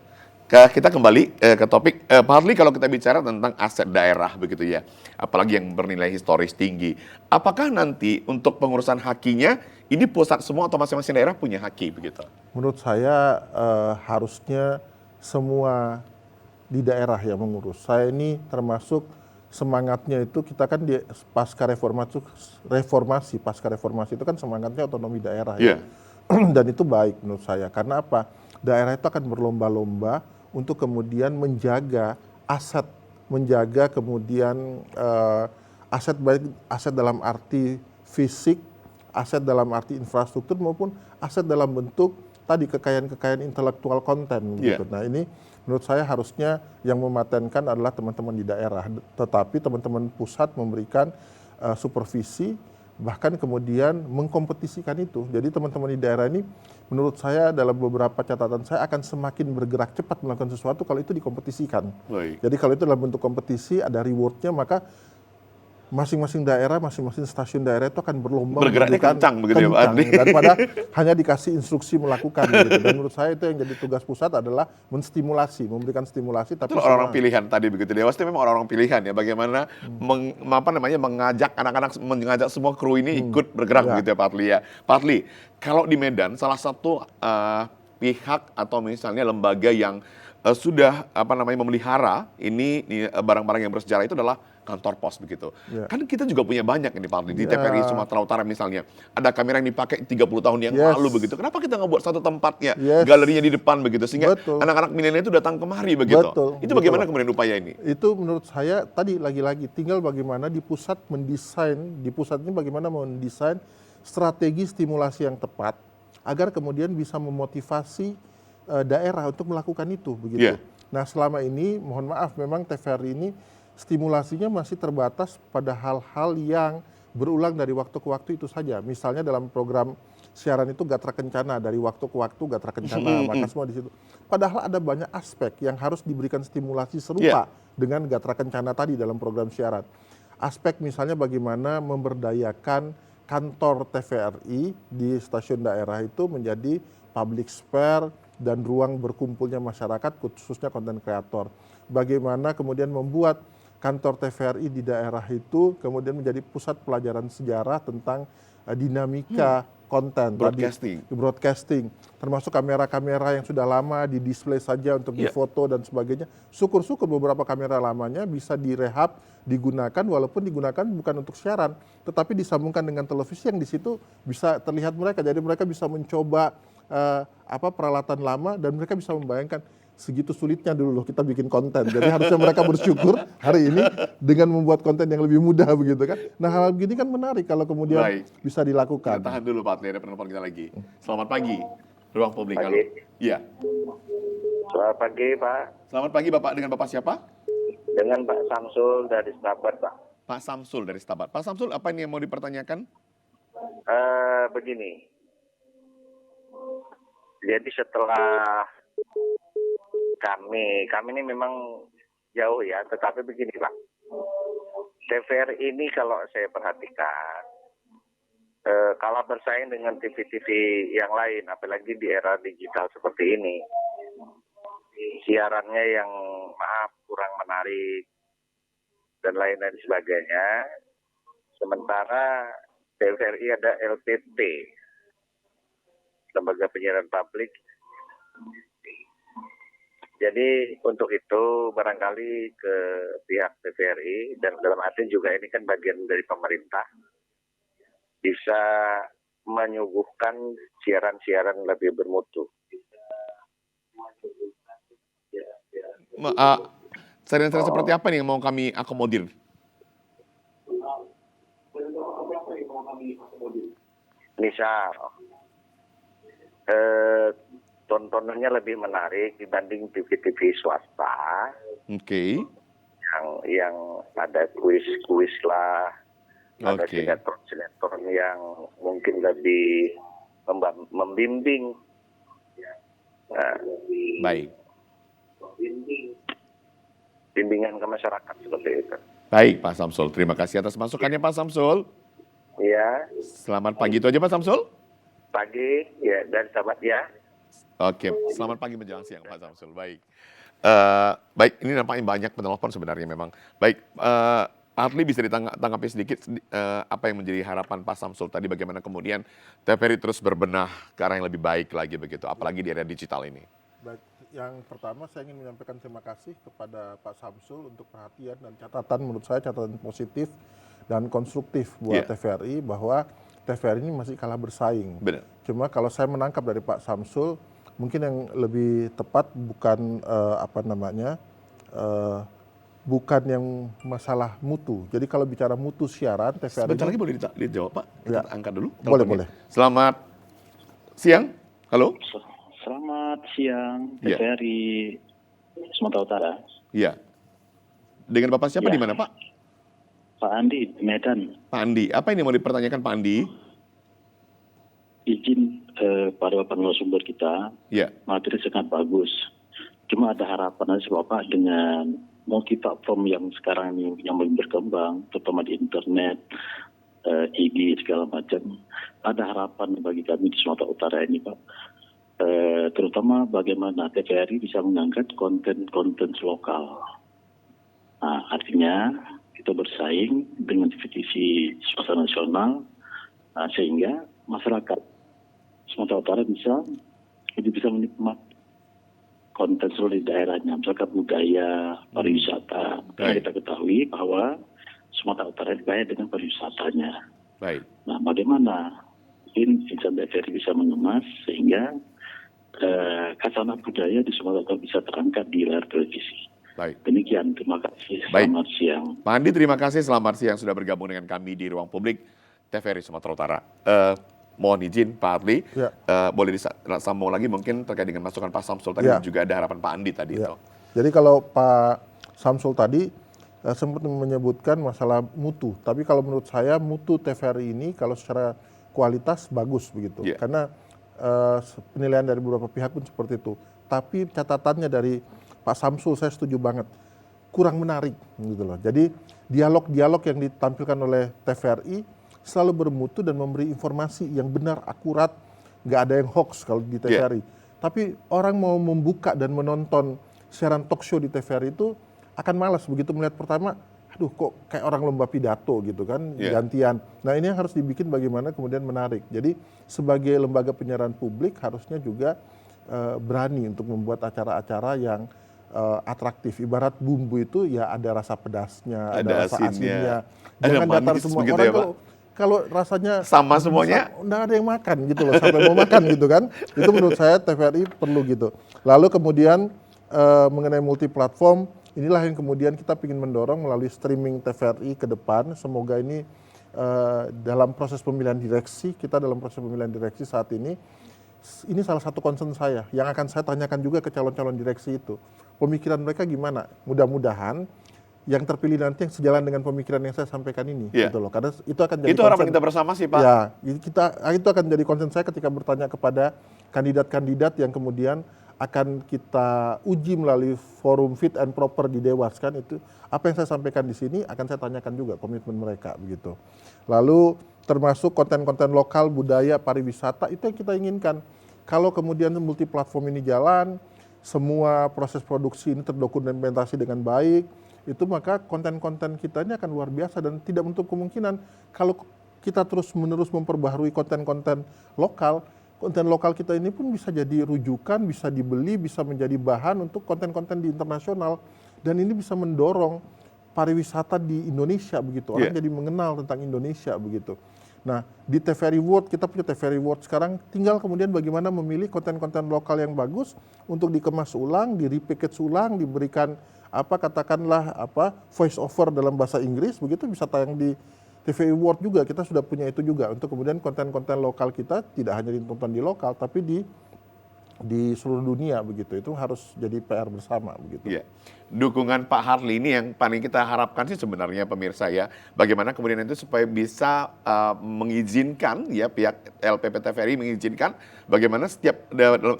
Kita kembali ke topik, Pak Hartli, kalau kita bicara tentang aset daerah begitu ya, apalagi yang bernilai historis tinggi, apakah nanti untuk pengurusan hakinya ini pusat semua atau masing-masing daerah punya haki begitu? Menurut saya harusnya semua di daerah yang mengurus. Saya ini termasuk semangatnya itu, kita kan di pasca reformasi itu kan semangatnya otonomi daerah. Iya. Dan itu baik menurut saya. Karena apa? Daerah itu akan berlomba-lomba untuk kemudian menjaga aset, menjaga kemudian aset, baik aset dalam arti fisik, aset dalam arti infrastruktur, maupun aset dalam bentuk tadi kekayaan intelektual konten gitu. Nah, ini menurut saya harusnya yang mematenkan adalah teman-teman di daerah, tetapi teman-teman pusat memberikan supervisi, bahkan kemudian mengkompetisikan itu. Jadi teman-teman di daerah ini menurut saya dalam beberapa catatan saya akan semakin bergerak cepat melakukan sesuatu kalau itu dikompetisikan. Baik. Jadi kalau itu dalam bentuk kompetisi, ada rewardnya, maka masing-masing daerah, masing-masing stasiun daerah itu akan berlomba Bergeraknya kencang begitu ya Pak Andi? daripada hanya dikasih instruksi melakukan gitu. Dan menurut saya itu yang jadi tugas pusat adalah menstimulasi, memberikan stimulasi. Tapi Itu orang-orang pilihan tadi begitu, Dewas itu memang orang-orang pilihan ya, bagaimana mengajak anak-anak, mengajak semua kru ini ikut bergerak begitu ya Pak Hartli ya. Pak Hartli, kalau di Medan salah satu pihak atau misalnya lembaga yang sudah memelihara ini barang-barang yang bersejarah itu adalah kantor pos begitu. Kan kita juga punya banyak ini Pak Hartli, di TVRI Sumatera Utara misalnya. Ada kamera yang dipakai 30 tahun yang lalu begitu. Kenapa kita nggak buat satu tempatnya, galerinya di depan begitu, sehingga anak-anak milenial itu datang kemari begitu. Itu bagaimana kemudian upaya ini? Itu menurut saya tadi lagi-lagi tinggal bagaimana di pusat mendesain, di pusat ini bagaimana mendesain strategi stimulasi yang tepat agar kemudian bisa memotivasi daerah untuk melakukan itu begitu. Nah, selama ini mohon maaf memang TVRI ini stimulasinya masih terbatas pada hal-hal yang berulang dari waktu ke waktu itu saja. Misalnya dalam program siaran itu Gatra Kencana, dari waktu ke waktu Gatra Kencana, maka semua di situ. Padahal ada banyak aspek yang harus diberikan stimulasi serupa dengan Gatra Kencana tadi dalam program siaran. Aspek misalnya bagaimana memberdayakan kantor TVRI di stasiun daerah itu menjadi public spare dan ruang berkumpulnya masyarakat, khususnya konten kreator. Bagaimana kemudian membuat kantor TVRI di daerah itu kemudian menjadi pusat pelajaran sejarah tentang dinamika konten Broadcasting. tadi, broadcasting, termasuk kamera-kamera yang sudah lama di display saja untuk difoto dan sebagainya. Syukur-syukur beberapa kamera lamanya bisa direhab, digunakan walaupun digunakan bukan untuk siaran, tetapi disambungkan dengan televisi yang di situ bisa terlihat mereka. Jadi mereka bisa mencoba peralatan lama dan mereka bisa membayangkan segitu sulitnya dulu loh kita bikin konten. Jadi harusnya mereka bersyukur hari ini dengan membuat konten yang lebih mudah begitu kan. Nah hal begini kan menarik kalau kemudian bisa dilakukan. Kita tahan dulu Pak Adli, ada penelpon kita lagi. Selamat pagi, Ruang Publik. Pagi. Halo. Iya. Selamat pagi Pak, Selamat pagi Bapak, dengan Bapak siapa? dengan Pak Samsul dari Stabat Pak. Pak Samsul dari Stabat. Pak Samsul, apa ini yang mau dipertanyakan? Begini, jadi setelah kami ini memang jauh ya, tetapi begini Pak, TVRI ini kalau saya perhatikan, kalah bersaing dengan TV-TV yang lain, apalagi di era digital seperti ini. Siarannya yang kurang menarik dan lain-lain sebagainya. Sementara TVRI ada LPP, Lembaga Penyiaran Publik. Jadi untuk itu barangkali ke pihak TVRI dan dalam arti juga ini kan bagian dari pemerintah bisa menyuguhkan siaran-siaran lebih bermutu. Siaran-siaran seperti apa nih yang mau kami akomodir? Misal, tontonannya lebih menarik dibanding TV-TV swasta Oke. yang ada kuis-kuis lah, ada Oke. sinetron yang mungkin lebih membimbing. Nah, Baik. bimbingan ke masyarakat seperti itu. Baik Pak Samsul, terima kasih atas masukannya Pak Samsul. Ya, Selamat pagi, itu aja Pak Samsul. pagi ya dan Stabat ya. Oke, selamat pagi menjelang siang Pak Samsul. Baik. Baik, ini nampaknya banyak penelpon sebenarnya memang. Baik, Pak Adli bisa ditanggapi sedikit apa yang menjadi harapan Pak Samsul tadi, bagaimana kemudian TVRI terus berbenah ke arah yang lebih baik lagi begitu, apalagi di era digital ini. Baik, yang pertama saya ingin menyampaikan terima kasih kepada Pak Samsul untuk perhatian dan catatan, menurut saya catatan positif dan konstruktif buat TVRI bahwa TVRI ini masih kalah bersaing. Benar. Cuma kalau saya menangkap dari Pak Samsul, mungkin yang lebih tepat bukan bukan yang masalah mutu. Jadi kalau bicara mutu siaran, TVRI Sebentar ini, lagi boleh dijawab Pak? Kita angkat dulu. Boleh, teleponnya. boleh. Selamat siang, halo? Selamat siang, Iya. TVRI Sumatera Utara. Iya. Dengan Bapak siapa Ya. di mana Pak? Pak Andi, Medan. Pak Andi, apa ini mau dipertanyakan Pak Andi? Izin pada Bapak narasumber kita, Iya. materi sangat bagus. Cuma ada harapan aja Bapak dengan multi-platform yang sekarang ini yang berkembang, terutama di internet, IG segala macam. Ada harapan bagi kami di Sumatera Utara ini Pak. Terutama bagaimana TVRI bisa mengangkat konten-konten lokal. Nah, artinya kita bersaing dengan TV swasta nasional, sehingga masyarakat Sumatera Utara bisa menikmati konten seluruh di daerahnya, misalkan budaya, pariwisata. Karena Baik. kita ketahui bahwa Sumatera Utara kaya dengan pariwisatanya. Baik. Nah, bagaimana mungkin insan TVRI bisa mengemas sehingga kacana budaya di Sumatera Utara bisa terangkat di layar televisi. Baik. Demikian, terima kasih. Baik. Selamat siang. Pak Andi, terima kasih. Selamat siang sudah bergabung dengan kami di Ruang Publik TVRI Sumatera Utara. Mohon izin Pak Adli, Ya. boleh disambung lagi mungkin terkait dengan masukan Pak Samsul tadi, Ya. dan juga ada harapan Pak Andi tadi. Ya. Itu. Jadi kalau Pak Samsul tadi sempat menyebutkan masalah mutu, tapi kalau menurut saya mutu TVRI ini kalau secara kualitas bagus begitu, Ya. karena penilaian dari beberapa pihak pun seperti itu. Tapi catatannya dari Pak Samsul saya setuju banget, kurang menarik gitu loh. Jadi dialog-dialog yang ditampilkan oleh TVRI selalu bermutu dan memberi informasi yang benar, akurat, nggak ada yang hoax kalau di TVRI. Tapi orang mau membuka dan menonton siaran talk show di TVRI itu akan malas begitu melihat pertama aduh kok kayak orang lomba pidato gitu kan, gantian. Nah ini yang harus dibikin bagaimana kemudian menarik. Jadi sebagai lembaga penyiaran publik harusnya juga berani untuk membuat acara-acara yang atraktif. Ibarat bumbu itu ya ada rasa pedasnya, ada rasa asinnya. Jangan datar semua orang ya, kalau rasanya sama semuanya, nggak ada yang makan gitu loh, sampai mau makan gitu kan. Itu menurut saya TVRI perlu gitu. Lalu kemudian mengenai multi platform, inilah yang kemudian kita ingin mendorong melalui streaming TVRI ke depan. Semoga ini dalam proses pemilihan direksi, kita dalam proses pemilihan direksi saat ini salah satu concern saya yang akan saya tanyakan juga ke calon-calon direksi itu. Pemikiran mereka gimana? Mudah-mudahan yang terpilih nanti yang sejalan dengan pemikiran yang saya sampaikan ini, gitu loh. Karena itu akan jadi harapan kita bersama sih, Pak. Ya, itu akan jadi concern saya ketika bertanya kepada kandidat-kandidat yang kemudian akan kita uji melalui forum fit and proper di Dewas kan, itu apa yang saya sampaikan di sini akan saya tanyakan juga komitmen mereka begitu. Lalu termasuk konten-konten lokal, budaya, pariwisata itu yang kita inginkan. Kalau kemudian multi platform ini jalan, semua proses produksi ini terdokumentasi dengan baik, itu maka konten-konten kita ini akan luar biasa dan tidak menutup kemungkinan kalau kita terus-menerus memperbaharui konten-konten lokal kita ini pun bisa jadi rujukan, bisa dibeli, bisa menjadi bahan untuk konten-konten di internasional dan ini bisa mendorong pariwisata di Indonesia begitu. Orang jadi mengenal tentang Indonesia begitu. Nah, di TVRI World, kita punya TVRI World sekarang, tinggal kemudian bagaimana memilih konten-konten lokal yang bagus untuk dikemas ulang, di-repackage ulang, diberikan voice over dalam bahasa Inggris, begitu bisa tayang di TVRI World juga. Kita sudah punya itu juga untuk kemudian konten-konten lokal kita tidak hanya ditonton di lokal, tapi di seluruh dunia begitu. Itu harus jadi PR bersama begitu. Iya. Dukungan Pak Harli ini yang paling kita harapkan sih sebenarnya pemirsa ya, bagaimana kemudian itu supaya bisa mengizinkan ya pihak LPP TVRI mengizinkan bagaimana setiap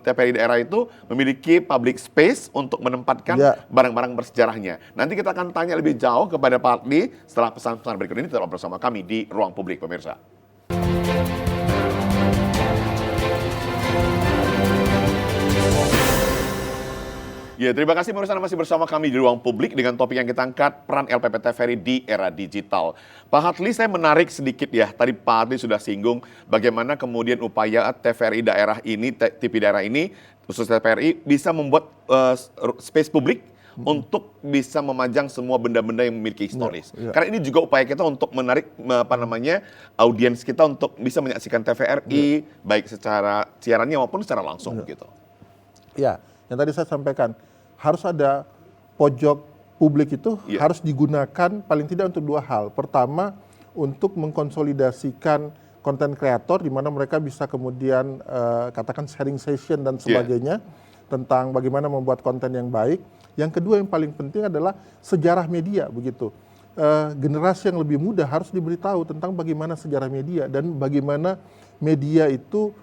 TVRI daerah itu memiliki public space untuk menempatkan barang-barang bersejarahnya. Nanti kita akan tanya lebih jauh kepada Pak Harli setelah pesan-pesan berikut ini. Tetap bersama kami di Ruang Publik pemirsa. Ya, terima kasih pemirsa masih bersama kami di Ruang Publik dengan topik yang kita angkat, peran LPP TVRI di era digital. Pak Harli, saya menarik sedikit ya, tadi Pak Harli sudah singgung bagaimana kemudian upaya TVRI daerah ini, TV daerah ini, khusus TVRI bisa membuat space publik untuk bisa memajang semua benda-benda yang memiliki historis. Karena ini juga upaya kita untuk menarik audiens kita untuk bisa menyaksikan TVRI baik secara siarannya maupun secara langsung gitu. Ya, yang tadi saya sampaikan, harus ada pojok publik itu harus digunakan paling tidak untuk dua hal. Pertama, untuk mengkonsolidasikan konten kreator di mana mereka bisa kemudian katakan sharing session dan sebagainya tentang bagaimana membuat konten yang baik. Yang kedua yang paling penting adalah sejarah media begitu. Generasi yang lebih muda harus diberitahu tentang bagaimana sejarah media dan bagaimana media itu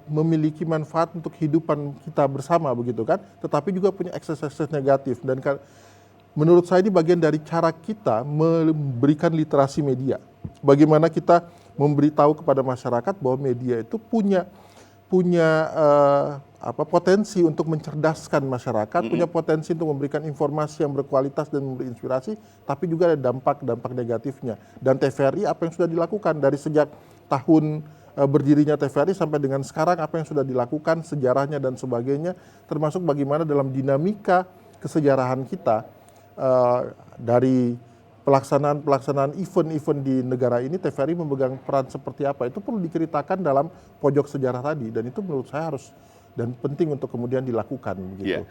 memiliki manfaat untuk kehidupan kita bersama begitu kan, tetapi juga punya ekses-ekses negatif dan menurut saya ini bagian dari cara kita memberikan literasi media. Bagaimana kita memberitahu kepada masyarakat bahwa media itu punya potensi untuk mencerdaskan masyarakat, punya potensi untuk memberikan informasi yang berkualitas dan memberi inspirasi, tapi juga ada dampak negatifnya. Dan TVRI apa yang sudah dilakukan dari sejak tahun berdirinya TVRI sampai dengan sekarang, apa yang sudah dilakukan, sejarahnya dan sebagainya, termasuk bagaimana dalam dinamika kesejarahan kita dari pelaksanaan event-event di negara ini, TVRI memegang peran seperti apa, itu perlu diceritakan dalam pojok sejarah tadi, dan itu menurut saya harus dan penting untuk kemudian dilakukan. Gitu.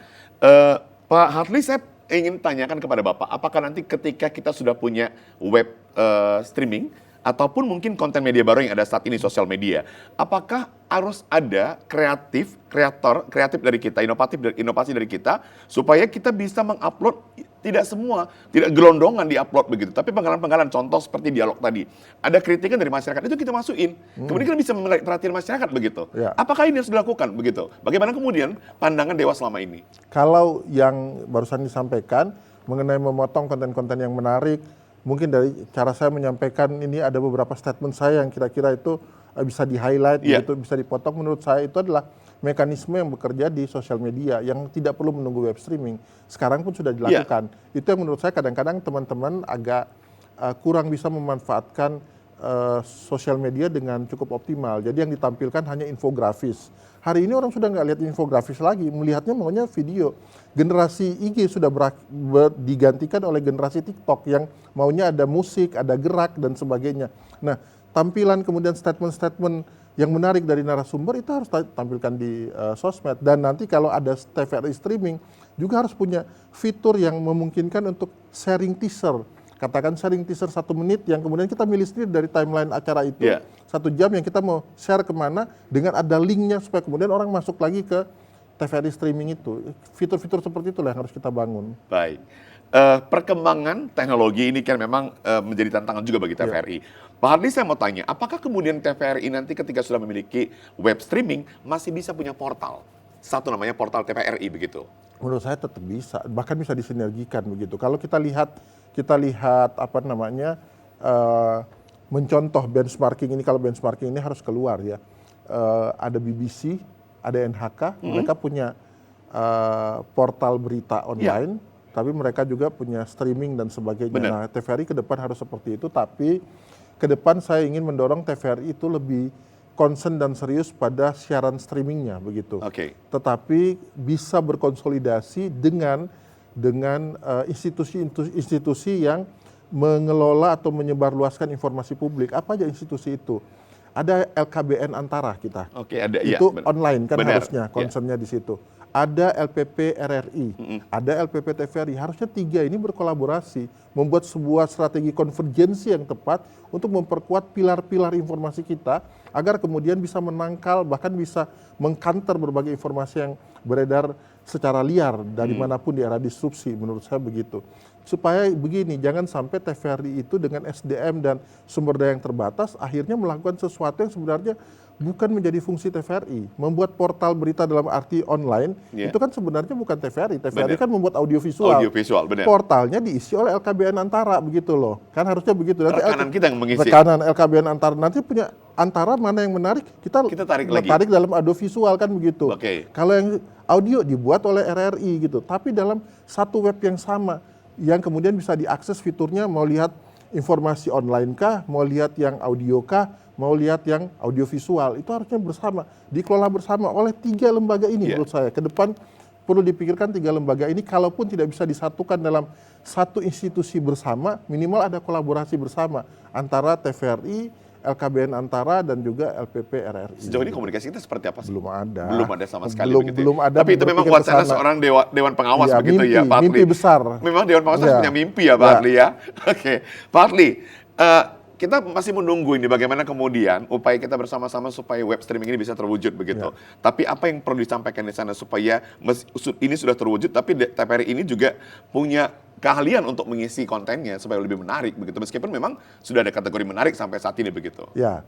Pak Harli, saya ingin tanyakan kepada Bapak, apakah nanti ketika kita sudah punya web streaming, ataupun mungkin konten media baru yang ada saat ini, sosial media, apakah harus ada kreator kreatif dari kita, inovasi dari kita, supaya kita bisa mengupload tidak gelondongan diupload begitu, tapi penggalan-penggalan, contoh seperti dialog tadi, ada kritikan dari masyarakat, itu kita masukin, kemudian kita bisa menarik perhatian masyarakat begitu. Apakah ini harus dilakukan begitu? Bagaimana kemudian pandangan Dewas selama ini? Kalau yang barusan disampaikan mengenai memotong konten-konten yang menarik, mungkin dari cara saya menyampaikan ini ada beberapa statement saya yang kira-kira itu bisa di-highlight, gitu, bisa dipotong. Menurut saya itu adalah mekanisme yang bekerja di sosial media yang tidak perlu menunggu web streaming. Sekarang pun sudah dilakukan. Itu yang menurut saya kadang-kadang teman-teman agak kurang bisa memanfaatkan sosial media dengan cukup optimal. Jadi yang ditampilkan hanya infografis. Hari ini orang sudah nggak lihat infografis lagi, melihatnya maunya video. Generasi IG sudah digantikan oleh generasi TikTok yang maunya ada musik, ada gerak dan sebagainya. Nah, tampilan kemudian statement-statement yang menarik dari narasumber itu harus tampilkan di sosmed. Dan nanti kalau ada TVRI streaming juga harus punya fitur yang memungkinkan untuk sharing teaser. Katakan sharing teaser 1 menit yang kemudian kita milih sendiri dari timeline acara itu. 1 jam yang kita mau share kemana dengan ada linknya supaya kemudian orang masuk lagi ke TVRI streaming itu. Fitur-fitur seperti itulah yang harus kita bangun. Baik. Perkembangan teknologi ini kan memang menjadi tantangan juga bagi TVRI. Pak Hardy, saya mau tanya, apakah kemudian TVRI nanti ketika sudah memiliki web streaming masih bisa punya portal? Satu namanya portal TVRI begitu. Menurut saya tetap bisa, bahkan bisa disinergikan begitu. Kalau kita lihat apa namanya mencontoh benchmarking ini, kalau benchmarking ini harus keluar ya. Ada BBC, ada NHK, mereka punya portal berita online, tapi mereka juga punya streaming dan sebagainya. Benar. Nah, TVRI ke depan harus seperti itu, tapi ke depan saya ingin mendorong TVRI itu lebih concern dan serius pada siaran streamingnya begitu. Tetapi bisa berkonsolidasi dengan institusi-institusi yang mengelola atau menyebarluaskan informasi publik. Apa aja institusi itu? Ada LKBN Antara kita. Ada, itu benar. online kan Benar. harusnya concernnya di situ. Ada LPP RRI, ada LPP TVRI. Harusnya 3 ini berkolaborasi, membuat sebuah strategi konvergensi yang tepat untuk memperkuat pilar-pilar informasi kita agar kemudian bisa menangkal bahkan bisa mengkanter berbagai informasi yang beredar secara liar dari manapun di era disrupsi, menurut saya begitu. Supaya begini, jangan sampai TVRI itu dengan SDM dan sumber daya yang terbatas akhirnya melakukan sesuatu yang sebenarnya bukan menjadi fungsi TVRI. Membuat portal berita dalam arti online, itu kan sebenarnya bukan TVRI. TVRI kan membuat audiovisual. Benar. Portalnya diisi oleh LKBN Antara, begitu loh. Kan harusnya begitu. Nanti rekanan kita yang mengisi. Rekanan LKBN Antara. Nanti punya Antara mana yang menarik, kita tarik dalam audiovisual kan begitu. Kalau yang audio dibuat oleh RRI gitu. Tapi dalam satu web yang sama, yang kemudian bisa diakses fiturnya mau lihat informasi online kah, mau lihat yang audio kah, mau lihat yang audiovisual, itu harusnya bersama, dikelola bersama oleh 3 lembaga ini menurut saya. Ke depan perlu dipikirkan 3 lembaga ini, kalaupun tidak bisa disatukan dalam satu institusi bersama, minimal ada kolaborasi bersama antara TVRI, LKBN Antara dan juga LPP RRI. Sejauh ini komunikasi kita seperti apa sih? Belum ada. Belum ada sama sekali begitu. Belum ada. Tapi itu memang wacana seorang dewan pengawas begitu mimpi, ya, Pak Hardy. Mimpi besar. Memang dewan pengawas punya mimpi ya, Pak Hardy ya. Pak Hardy, kita masih menunggu ini bagaimana kemudian upaya kita bersama-sama supaya web streaming ini bisa terwujud begitu. Tapi apa yang perlu disampaikan di sana supaya ini sudah terwujud, tapi TVRI ini juga punya keahlian untuk mengisi kontennya supaya lebih menarik begitu. Meskipun memang sudah ada kategori menarik sampai saat ini begitu. Ya,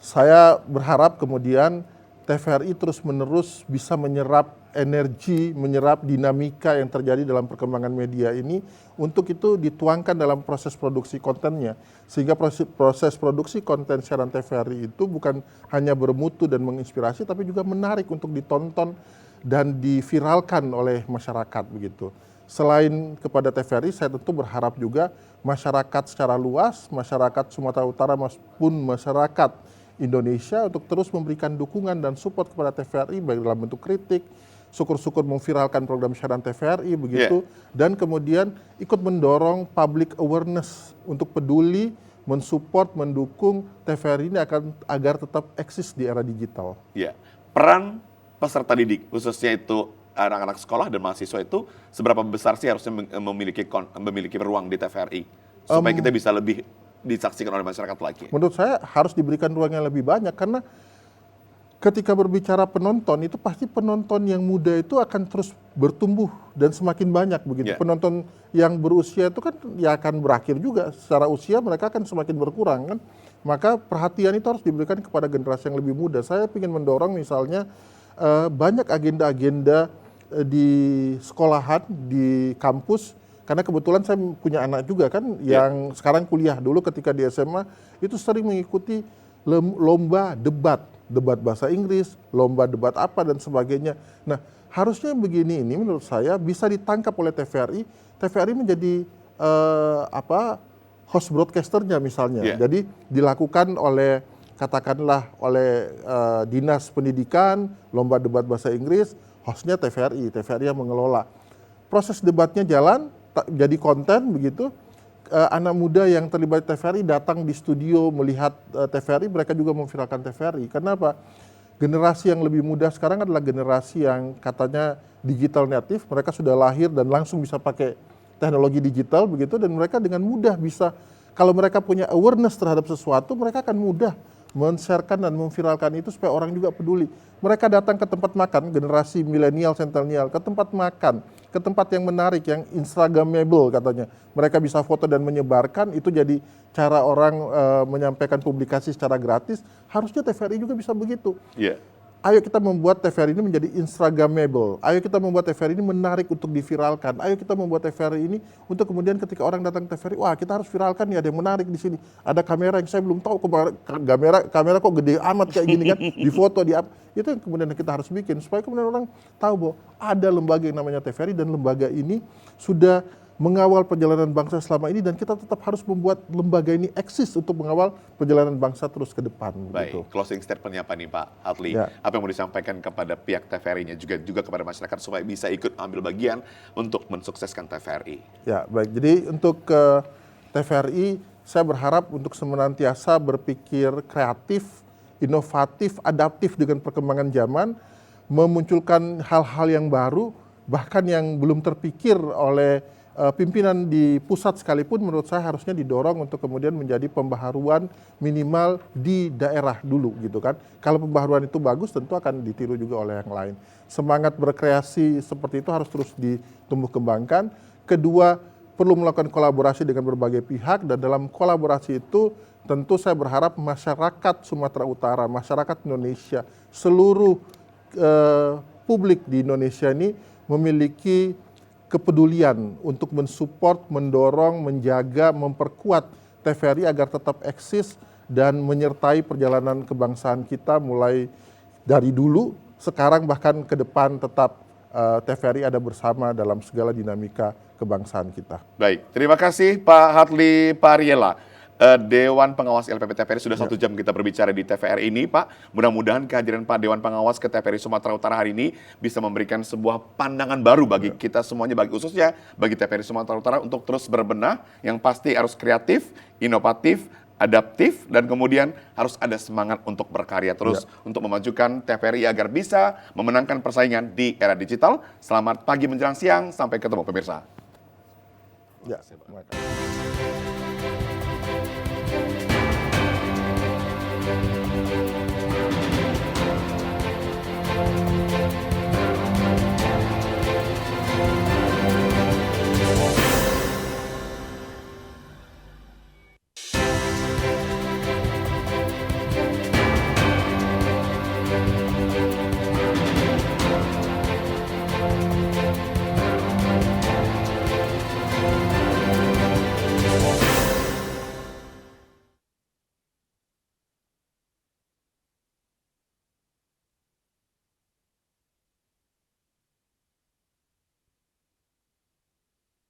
saya berharap kemudian TVRI terus-menerus bisa menyerap energi, menyerap dinamika yang terjadi dalam perkembangan media ini, untuk itu dituangkan dalam proses produksi kontennya. Sehingga proses produksi konten siaran TVRI itu bukan hanya bermutu dan menginspirasi, tapi juga menarik untuk ditonton dan diviralkan oleh masyarakat begitu. Selain kepada TVRI, saya tentu berharap juga masyarakat secara luas, masyarakat Sumatera Utara maupun masyarakat Indonesia untuk terus memberikan dukungan dan support kepada TVRI baik dalam bentuk kritik, syukur-syukur memviralkan program siaran TVRI begitu, dan kemudian ikut mendorong public awareness untuk peduli, mensupport, mendukung TVRI ini agar tetap eksis di era digital. Peran peserta didik khususnya itu anak-anak sekolah dan mahasiswa itu seberapa besar sih harusnya memiliki ruang di TVRI supaya kita bisa lebih disaksikan oleh masyarakat lagi? Menurut saya harus diberikan ruang yang lebih banyak, karena ketika berbicara penonton itu pasti penonton yang muda itu akan terus bertumbuh dan semakin banyak begitu. Penonton yang berusia itu kan ya akan berakhir juga, secara usia mereka akan semakin berkurang kan. Maka perhatian itu harus diberikan kepada generasi yang lebih muda. Saya ingin mendorong misalnya banyak agenda-agenda di sekolahan, di kampus, karena kebetulan saya punya anak juga kan yang sekarang kuliah. Dulu ketika di SMA itu sering mengikuti lomba debat debat bahasa Inggris, lomba debat apa dan sebagainya. Nah, harusnya begini ini menurut saya bisa ditangkap oleh TVRI. TVRI menjadi host broadcasternya misalnya. Yeah. Jadi dilakukan oleh katakanlah oleh dinas pendidikan, lomba debat bahasa Inggris, hostnya TVRI yang mengelola. Proses debatnya jalan, jadi konten begitu. Anak muda yang terlibat TVRI datang di studio melihat TVRI, mereka juga memviralkan TVRI. Kenapa? Generasi yang lebih muda sekarang adalah generasi yang katanya digital native, mereka sudah lahir dan langsung bisa pakai teknologi digital begitu, dan mereka dengan mudah bisa, kalau mereka punya awareness terhadap sesuatu, mereka akan mudah men-sharekan dan memviralkan itu supaya orang juga peduli. Mereka datang ke tempat makan, generasi milenial, sentinel, ke tempat makan, ke tempat yang menarik, yang instagramable katanya. Mereka bisa foto dan menyebarkan, itu jadi cara orang menyampaikan publikasi secara gratis. Harusnya TVRI juga bisa begitu. Yeah. Ayo kita membuat TVRI ini menjadi instagramable. Ayo kita membuat TVRI ini menarik untuk diviralkan. Ayo kita membuat TVRI ini untuk kemudian ketika orang datang ke TVRI, wah kita harus viralkan nih, ada yang menarik di sini. Ada kamera yang saya belum tahu, kamera kok gede amat kayak gini kan, di foto, di apa. Itu yang kemudian kita harus bikin supaya kemudian orang tahu bahwa ada lembaga yang namanya TVRI dan lembaga ini sudah mengawal perjalanan bangsa selama ini, dan kita tetap harus membuat lembaga ini eksis untuk mengawal perjalanan bangsa terus ke depan. Baik, gitu. closing statement-nya apa nih Pak Hadli? Ya. Apa yang mau disampaikan kepada pihak TVRI-nya juga kepada masyarakat supaya bisa ikut ambil bagian untuk mensukseskan TVRI? Ya, baik. Jadi untuk TVRI, saya berharap untuk senantiasa berpikir kreatif, inovatif, adaptif dengan perkembangan zaman, memunculkan hal-hal yang baru, bahkan yang belum terpikir oleh pimpinan di pusat sekalipun, menurut saya harusnya didorong untuk kemudian menjadi pembaharuan minimal di daerah dulu gitu kan. Kalau pembaharuan itu bagus, tentu akan ditiru juga oleh yang lain. Semangat berkreasi seperti itu harus terus ditumbuh kembangkan. Kedua, perlu melakukan kolaborasi dengan berbagai pihak, dan dalam kolaborasi itu tentu saya berharap masyarakat Sumatera Utara, masyarakat Indonesia, seluruh publik di Indonesia ini memiliki kepedulian untuk mensupport, mendorong, menjaga, memperkuat TVRI agar tetap eksis dan menyertai perjalanan kebangsaan kita mulai dari dulu, sekarang bahkan ke depan tetap TVRI ada bersama dalam segala dinamika kebangsaan kita. Baik, terima kasih Pak Hadli Pariela. Dewan Pengawas LPP TVRI sudah 1 jam kita berbicara di TVRI ini, Pak. Mudah-mudahan kehadiran Pak Dewan Pengawas ke TVRI Sumatera Utara hari ini bisa memberikan sebuah pandangan baru bagi kita semuanya, bagi khususnya bagi TVRI Sumatera Utara untuk terus berbenah. Yang pasti harus kreatif, inovatif, adaptif, dan kemudian harus ada semangat untuk berkarya terus untuk memajukan TVRI agar bisa memenangkan persaingan di era digital. Selamat pagi menjelang siang, sampai ketemu pemirsa. Ya, terima kasih.